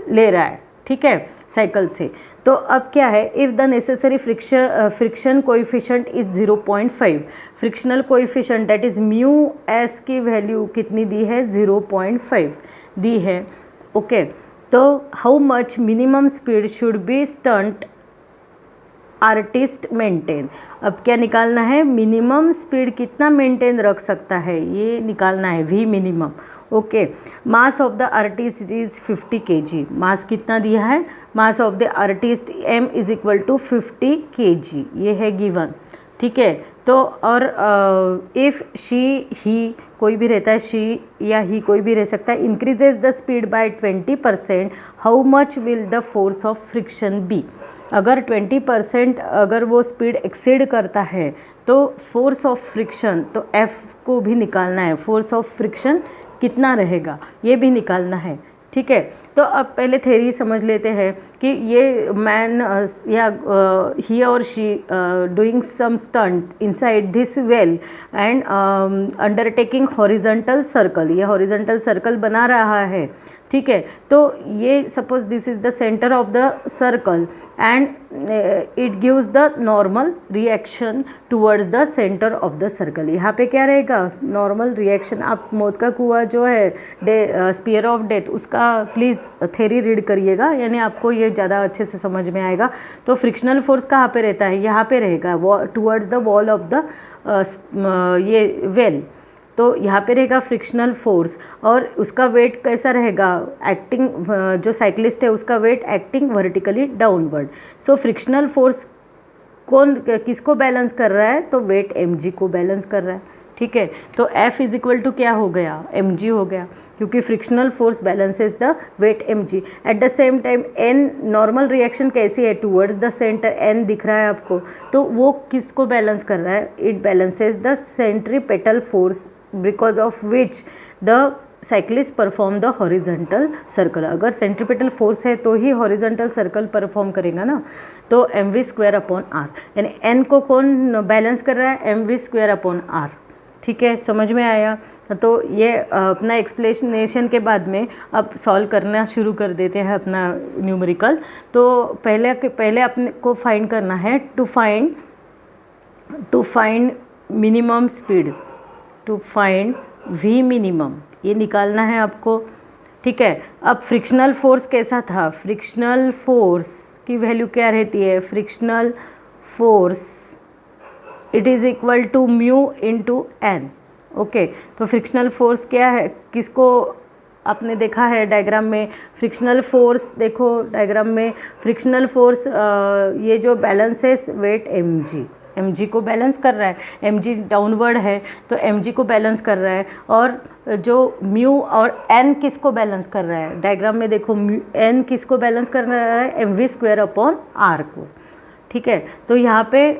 ले रहा है, ठीक है, साइकिल से। तो अब क्या है, if the necessary friction coefficient is 0.5, frictional coefficient that is mu S की वैल्यू कितनी दी है, 0.5 दी है, ओके। तो how much minimum speed should be stunt artist maintain, अब क्या निकालना है, मिनिमम स्पीड कितना मेंटेन रख सकता है ये निकालना है, V minimum, okay. Mass of the artist is 50 kg, mass कितना दिया है, mass of the artist m is equal to 50 kg, ये है गिवन, ठीक है। तो और इफ़ शी ही कोई भी रहता है, शी या ही कोई भी रह सकता है, increases the speed by 20%, how much will the force of friction be, अगर 20% अगर वो स्पीड एक्सीड करता है तो फोर्स ऑफ फ्रिक्शन, तो F को भी निकालना है, फोर्स ऑफ फ्रिक्शन कितना रहेगा ये भी निकालना है, ठीक है। तो अब पहले थ्योरी समझ लेते हैं कि ये मैन या ही और she doing some stunt inside this well and undertaking horizontal circle, ये हॉरिजॉन्टल सर्कल बना रहा है, ठीक है। तो ये suppose this is the centre of the circle and it gives the normal reaction towards the centre of the circle, यहाँ पे क्या रहेगा, नॉर्मल रिएक्शन। आप मौत का कुआं जो है स्पीयर ऑफ डेथ, उसका प्लीज़ थ्योरी रीड करिएगा, यानी आपको ये ज़्यादा अच्छे से समझ में आएगा। तो फ्रिक्शनल फोर्स कहाँ पे रहता है, यहाँ पे रहेगा, towards the wall of the ये वेल, तो यहाँ पे रहेगा फ्रिक्शनल फोर्स, और उसका वेट कैसा रहेगा, एक्टिंग, जो साइक्लिस्ट है उसका weight acting vertically downward. So frictional force कौन किसको बैलेंस कर रहा है, तो वेट mg को बैलेंस कर रहा है, ठीक है। तो F इज इक्वल टू क्या हो गया, mg हो गया, क्योंकि frictional force balances the weight mg। At the same time n normal reaction कैसी है, टूवर्ड्स द सेंटर, n दिख रहा है आपको, तो वो किसको बैलेंस कर रहा है, it balances the centripetal force because of which the cyclist perform the horizontal circle. अगर सेंट्रीपेटल फोर्स है तो ही हॉरिजॉन्टल सर्कल परफॉर्म करेगा ना, तो mv²/r, यानी n को कौन बैलेंस कर रहा है, mv²/r, ठीक है, समझ में आया। तो ये अपना एक्सप्लेनेशन के बाद में अब सॉल्व करना शुरू कर देते हैं अपना न्यूमेरिकल। तो पहले अपने को फाइंड करना है, to find minimum speed, to find v minimum, ये निकालना है आपको, ठीक है। अब फ्रिक्शनल फोर्स कैसा था, फ्रिक्शनल फोर्स की वैल्यू क्या रहती है, frictional force it is equal to mu into N, okay. तो फ्रिक्शनल फोर्स क्या है, किसको आपने देखा है डायग्राम में, फ्रिक्शनल फोर्स देखो डायग्राम में, फ्रिक्शनल फोर्स ये जो बैलेंस है वेट mg को बैलेंस कर रहा है, mg डाउनवर्ड है तो mg को बैलेंस कर रहा है, और जो म्यू और n किसको बैलेंस कर रहा है, डायग्राम में देखो n किसको बैलेंस कर रहा है, mv²/r को, ठीक है। तो यहाँ पे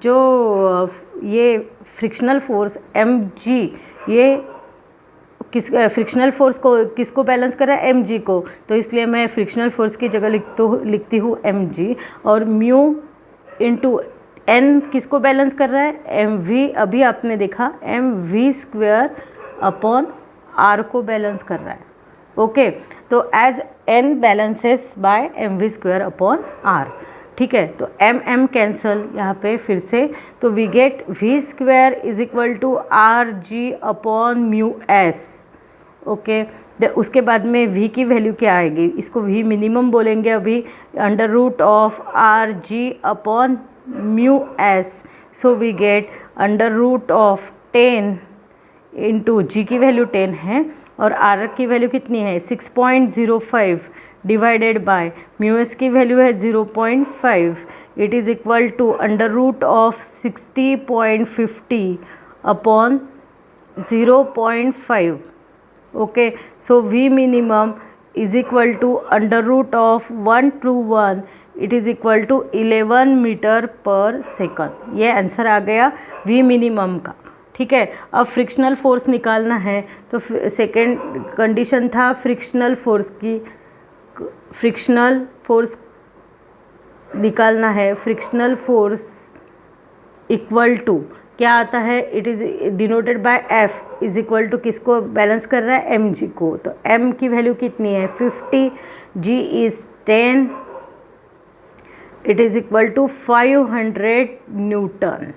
जो ये फ्रिक्शनल फोर्स mg ये फ्रिक्शनल फोर्स को किसको बैलेंस कर रहा है, mg को, तो इसलिए मैं फ्रिक्शनल फोर्स की जगह लिखती हूँ mg, और म्यू इंटू n किसको बैलेंस कर रहा है, mv, अभी आपने देखा mv² अपॉन r को बैलेंस कर रहा है। ओके, तो as n balances by mv² upon r। ठीक है, तो m कैंसल यहाँ पे फिर से, तो we get v² is equal to R G upon mu S. Okay, उसके बाद में v की वैल्यू क्या आएगी, इसको v मिनिमम बोलेंगे अभी, under root of R G upon mu S. So we get under root of 10 into G की वैल्यू 10 है और आर की वैल्यू कितनी है 6.05 डिवाइडेड बाय म्यू एस की वैल्यू है 0.5, it is equal to under root of 60.50 upon 0.5। Okay, so V minimum is equal to under root of 1 to 1, it is equal to 11 metre per second. ये answer आ गया V minimum का। ठीक है, अब frictional force निकालना है, तो सेकेंड कंडीशन था फ्रिक्शनल फोर्स की, फ्रिक्शनल फोर्स निकालना है। फ्रिक्शनल फोर्स इक्वल टू क्या आता है, it is denoted by F is equal to किसको बैलेंस कर रहा है, mg को। तो m की वैल्यू कितनी है 50, g is 10, it is equal to 500 newton.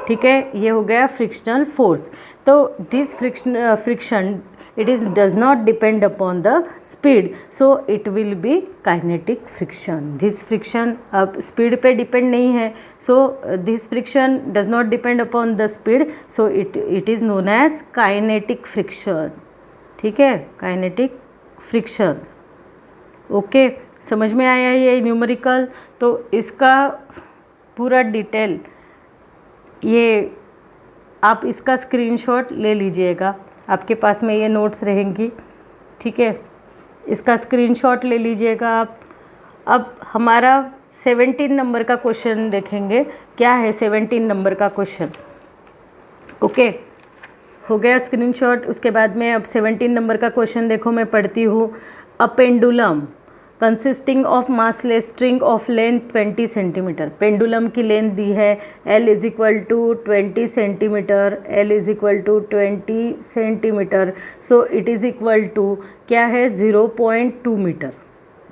ठीक है, ये हो गया फ्रिक्शनल फोर्स। तो this friction it is does not depend upon the speed, so it will be kinetic friction. This friction अब speed पे depend नहीं है, so this friction does not depend upon the speed, so it is known as kinetic friction. ठीक है, kinetic friction. Okay, समझ में आया ये न्यूमेरिकल। तो इसका पूरा डिटेल ये आप इसका स्क्रीनशॉट ले लीजिएगा, आपके पास में ये नोट्स रहेंगी। ठीक है, इसका स्क्रीनशॉट ले लीजिएगा आप। अब हमारा 17 नंबर का क्वेश्चन देखेंगे, क्या है 17 नंबर का क्वेश्चन। ओके, हो गया स्क्रीनशॉट। उसके बाद में अब 17 नंबर का क्वेश्चन देखो, मैं पढ़ती हूँ। A pendulum consisting of massless string of length 20 centimetre. Pendulum की लेंथ दी है L is equal to 20 centimetre, L is equal to 20 centimetre, so it is equal to क्या है 0.2 मीटर।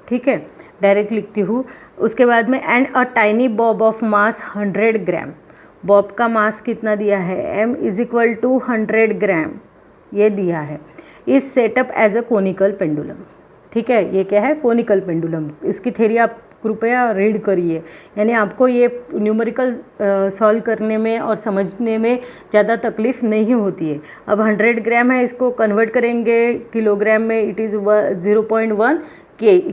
ठीक है, डायरेक्ट लिखती हूँ। उसके बाद में and a tiny bob of mass 100 gram. Bob का मास कितना दिया है, m is equal to 100 gram, ये दिया है। Is set up as a conical pendulum. ठीक है, ये क्या है, कोनिकल पेंडुलम। इसकी थ्योरी आप कृपया रीड करिए, यानी आपको ये न्यूमेरिकल सॉल्व करने में और समझने में ज़्यादा तकलीफ़ नहीं होती है। अब 100 ग्राम है, इसको कन्वर्ट करेंगे किलोग्राम में, इट इज़ 0.1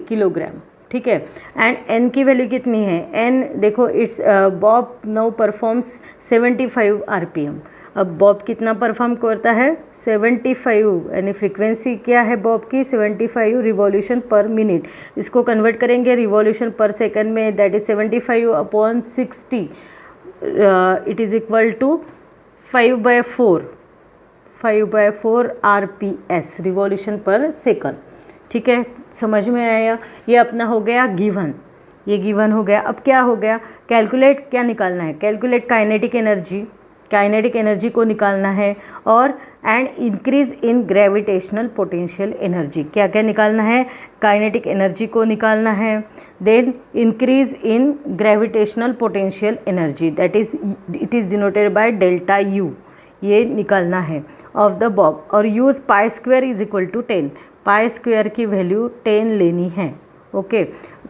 किलोग्राम। ठीक है, एंड n की वैल्यू कितनी है, n देखो, it's Bob now performs 75 RPM। अब बॉब कितना परफॉर्म करता है 75, यानी फ्रीक्वेंसी क्या है बॉब की 75 रिवॉल्यूशन पर मिनट। इसको कन्वर्ट करेंगे रिवॉल्यूशन पर सेकंड में, that is 75 upon 60, it is equal to 5/4 RPS revolution per second. ठीक है, समझ में आया। ये अपना हो गया गिवन, ये गिवन हो गया। अब क्या हो गया, कैलकुलेट क्या निकालना है, calculate kinetic energy, kinetic energy को निकालना है, और and increase in gravitational potential energy. क्या क्या निकालना है, काइनेटिक एनर्जी को निकालना है, then increase in gravitational potential energy, that is it is denoted by delta U, ये निकालना है ऑफ द बॉब। और यूज़ π² इज इक्वल टू 10, π² की वैल्यू 10 लेनी है। ओके,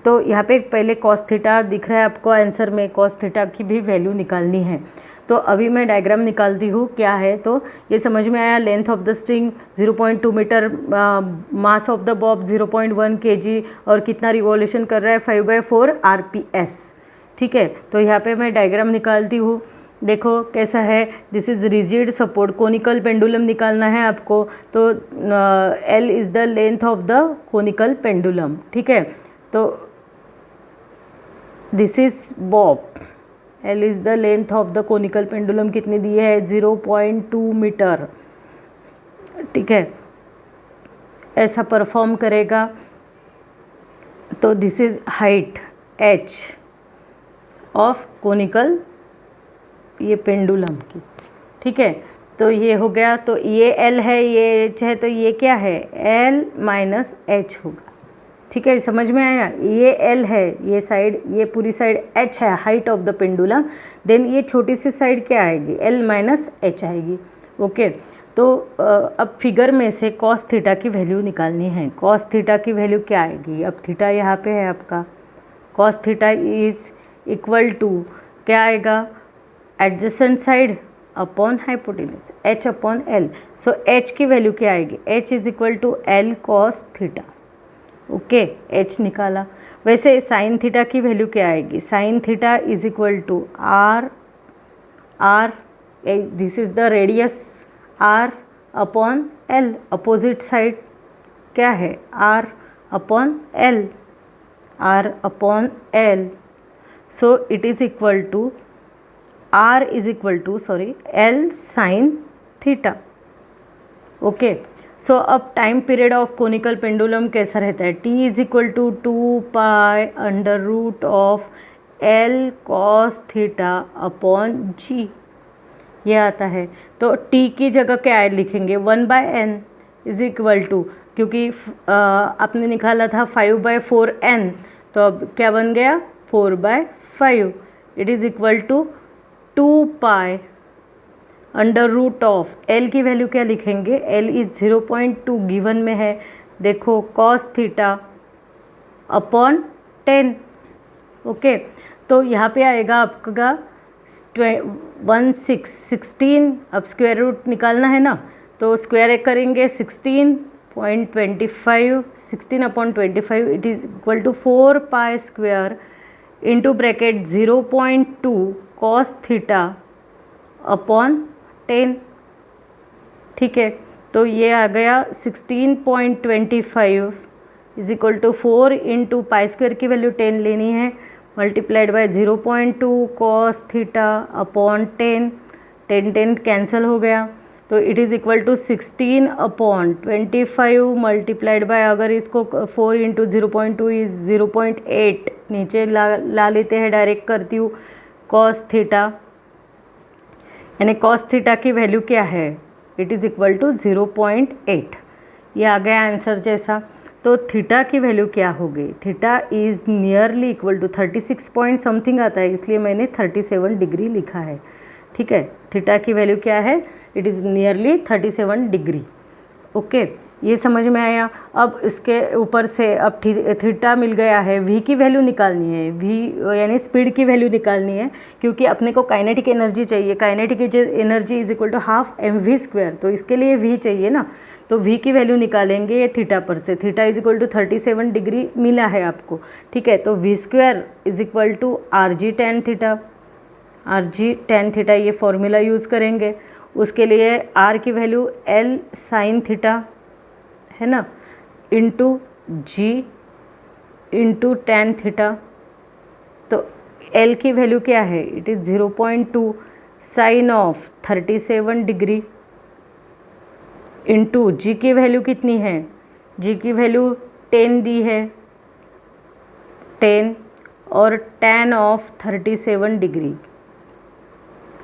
तो यहाँ पे पहले cos थीटा दिख रहा है आपको आंसर में, cos थीटा की भी वैल्यू निकालनी है। तो अभी मैं डायग्राम निकालती हूँ, क्या है तो ये समझ में आया। Length of the string 0.2 metre, mass of the bob 0.1 kg, और कितना रिवॉल्यूशन कर रहा है 5/4 RPS। ठीक है, तो यहाँ पे मैं डायग्राम निकालती हूँ। देखो कैसा है, this is rigid support, conical pendulum निकालना है आपको। तो L is the length of the conical pendulum. ठीक है, तो this is Bob, L is the length of the conical pendulum, कितनी दी है 0.2 मीटर। ठीक है, ऐसा परफॉर्म करेगा। तो this is height h of conical ये पेंडुलम की, ठीक है। तो ये हो गया, तो ये L है, ये H है, तो ये क्या है, L माइनस H होगा, ठीक है। समझ में आया, ये L है, ये साइड, ये पूरी साइड H है, height of the pendulum. Then ये छोटी सी साइड क्या आएगी, L माइनस H आएगी, ओके। तो अब फिगर में से कॉस थीटा की वैल्यू निकालनी है। कॉस थीटा की वैल्यू क्या आएगी, अब थीटा यहाँ पे है आपका, cos theta is equal to क्या आएगा, adjacent side upon hypotenuse, h upon l। So h की वैल्यू क्या आएगी, h is equal to l cos theta, okay, h निकाला। वैसे साइन थीटा की वैल्यू क्या आएगी, sine theta is equal to r, this is the radius r upon l, opposite side क्या है, r upon l, r upon l। So it is equal to r is equal to l sine theta, okay. So अब time period of conical pendulum कैसा रहता है, t is equal to 2 pi under root of l cos theta upon g, ये आता है। तो t की जगह क्या है लिखेंगे, 1/n इज इक्वल टू, क्योंकि आपने निकाला था 5/4n, तो अब क्या बन गया 4/5, it is equal to 2 pi under root of, l की वैल्यू क्या लिखेंगे, l इज 0.2 गिवन में है, देखो कॉस थीटा अपॉन 10, ओके। तो यहाँ पे आएगा आपका 16, अब स्क्वायर रूट निकालना है ना, तो स्क्वायर करेंगे 16.25, 16/25 it is equal to 4 pi square into bracket 0.2 cos theta upon 10, ठीक है। तो ये आ गया 16.25 is equal to 4 into pi square की वैल्यू 10 लेनी है, multiplied by 0.2 cos theta upon 10, 10 cancel हो गया, तो it is equal to 16/25 multiplied by, अगर इसको 4 इंटू 0.2 इज 0.8, नीचे ला लेते हैं, डायरेक्ट करती हूँ, कॉस थीटा, यानी कॉस थीटा की वैल्यू क्या है, इट इज़ इक्वल टू 0.8, ये आ गया आंसर जैसा। तो थीटा की वैल्यू क्या हो गई, theta is nearly equal to 36 point something आता है, इसलिए मैंने 37 डिग्री लिखा है, ठीक है। थीटा की वैल्यू क्या है, it is nearly 37 degree, okay, ये समझ में आया। अब इसके ऊपर से अब थीटा मिल गया है, वी की वैल्यू निकालनी है, वी यानी स्पीड की वैल्यू निकालनी है, क्योंकि अपने को काइनेटिक एनर्जी चाहिए, kinetic energy is equal to half mv², तो इसके लिए वी चाहिए ना, तो v की वैल्यू निकालेंगे ये थीटा पर से, theta is equal to 37 degree मिला है आपको, ठीक है। तो v² is equal to rg tan theta, rg tan theta, ये फॉर्मूला यूज़ करेंगे, उसके लिए r की वैल्यू l साइन थीटा है ना, into g into tan theta, तो l की वैल्यू क्या है, it is 0.2 sine of 37 degree into G की वैल्यू कितनी है, जी की वैल्यू 10 दी है, 10 और tan ऑफ 37 डिग्री,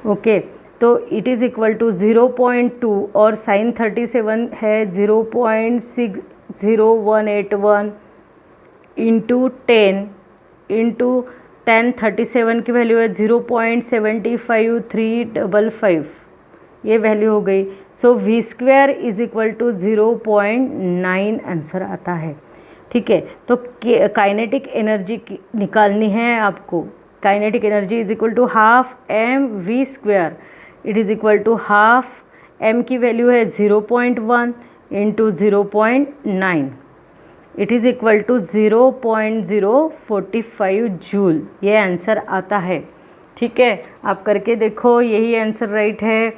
ओके। तो इट इज़ इक्वल टू 0.2 और साइन 37 है 0.60181 इंटू 10 इंटू tan 37 की वैल्यू है 0.75355, ये वैल्यू हो गई। So v² is equal to 0.9 answer आता है, ठीक है। तो काइनेटिक एनर्जी निकालनी है आपको, kinetic energy is equal to half mv², it is equal to half m की वैल्यू है 0.1 into 0.9, it is equal to 0.045 joule, ये आंसर आता है, ठीक है। आप करके देखो, यही आंसर राइट है,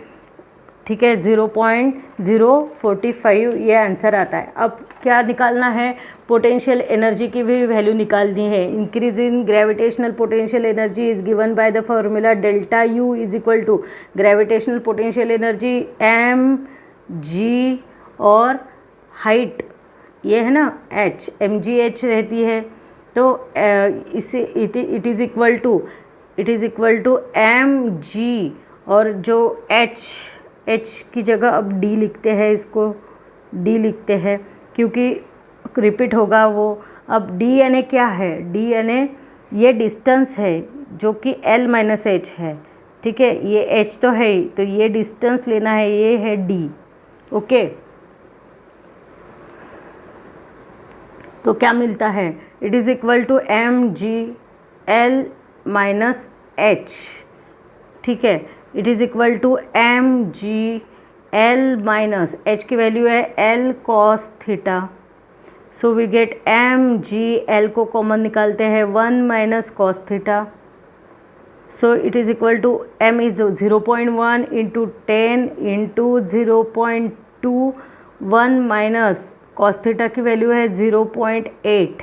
ठीक है, 0.045 ये आंसर आता है। अब क्या निकालना है, पोटेंशियल एनर्जी की भी वैल्यू निकालनी है। Increase in gravitational potential energy is given by the formula delta U is equal to gravitational potential energy m g और हाइट ये है ना H, MgH रहती है, तो इसे it is equal to Mg, और जो H की जगह अब D लिखते हैं, इसको D लिखते हैं क्योंकि रिपीट होगा वो। अब D यानी क्या है, D यानी ये डिस्टेंस है जो कि L माइनस H है, ठीक है, ये H तो है ही, तो ये डिस्टेंस लेना है, ये है D। ओके, तो क्या मिलता है, it is equal to MgL minus H, ठीक है, it is equal to MgL minus H की वैल्यू है L cos theta. So we get MgL को कॉमन निकालते हैं 1 minus cos theta. So it is equal to M is 0.1 into 10 into 0.2, 1 minus cos theta की value है 0.8।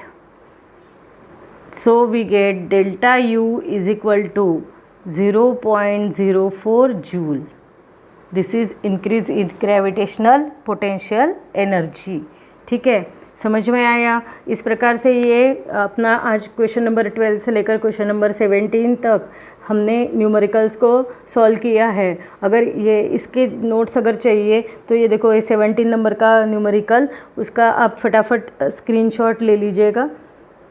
So we get delta U is equal to 0.04 joule. This is increase in gravitational potential energy. ठीक है, समझ में आया। इस प्रकार से ये अपना आज क्वेश्चन नंबर 12 से लेकर क्वेश्चन नंबर 17 तक हमने न्यूमेरिकल्स को सॉल्व किया है। अगर ये इसके नोट्स अगर चाहिए तो ये देखो, ये 17 नंबर का न्यूमेरिकल, उसका आप फटाफट स्क्रीनशॉट ले लीजिएगा,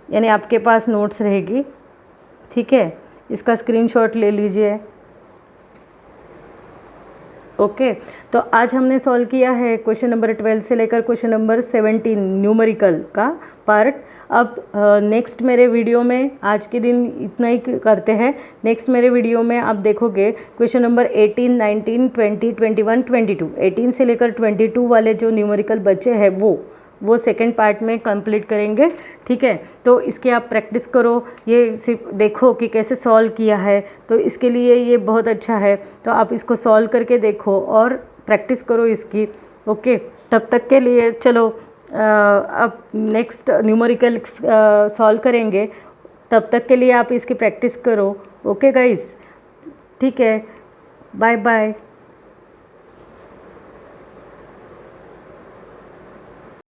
यानी आपके पास नोट्स रहेगी। ठीक है, इसका स्क्रीनशॉट ले लीजिए। ओके, तो आज हमने सॉल्व किया है क्वेश्चन नंबर 12 से लेकर क्वेश्चन नंबर 17 न्यूमेरिकल का पार्ट। अब नेक्स्ट मेरे वीडियो में आज के दिन इतना ही करते हैं। नेक्स्ट मेरे वीडियो में आप देखोगे क्वेश्चन नंबर 18, 19, 20, 21, 22, 18 से लेकर 22 वाले जो न्यूमेरिकल बच्चे हैं वो सेकंड पार्ट में कंप्लीट करेंगे। ठीक है, तो इसकी आप प्रैक्टिस करो, ये सिर्फ देखो कि कैसे सॉल्व किया है, तो इसके लिए ये बहुत अच्छा है। तो आप इसको सॉल्व करके देखो और प्रैक्टिस करो इसकी। ओके, तब तक के लिए चलो अब नेक्स्ट न्यूमेरिकल सॉल्व करेंगे, तब तक के लिए आप इसकी प्रैक्टिस करो। ओके गाइस, ठीक है, बाय बाय।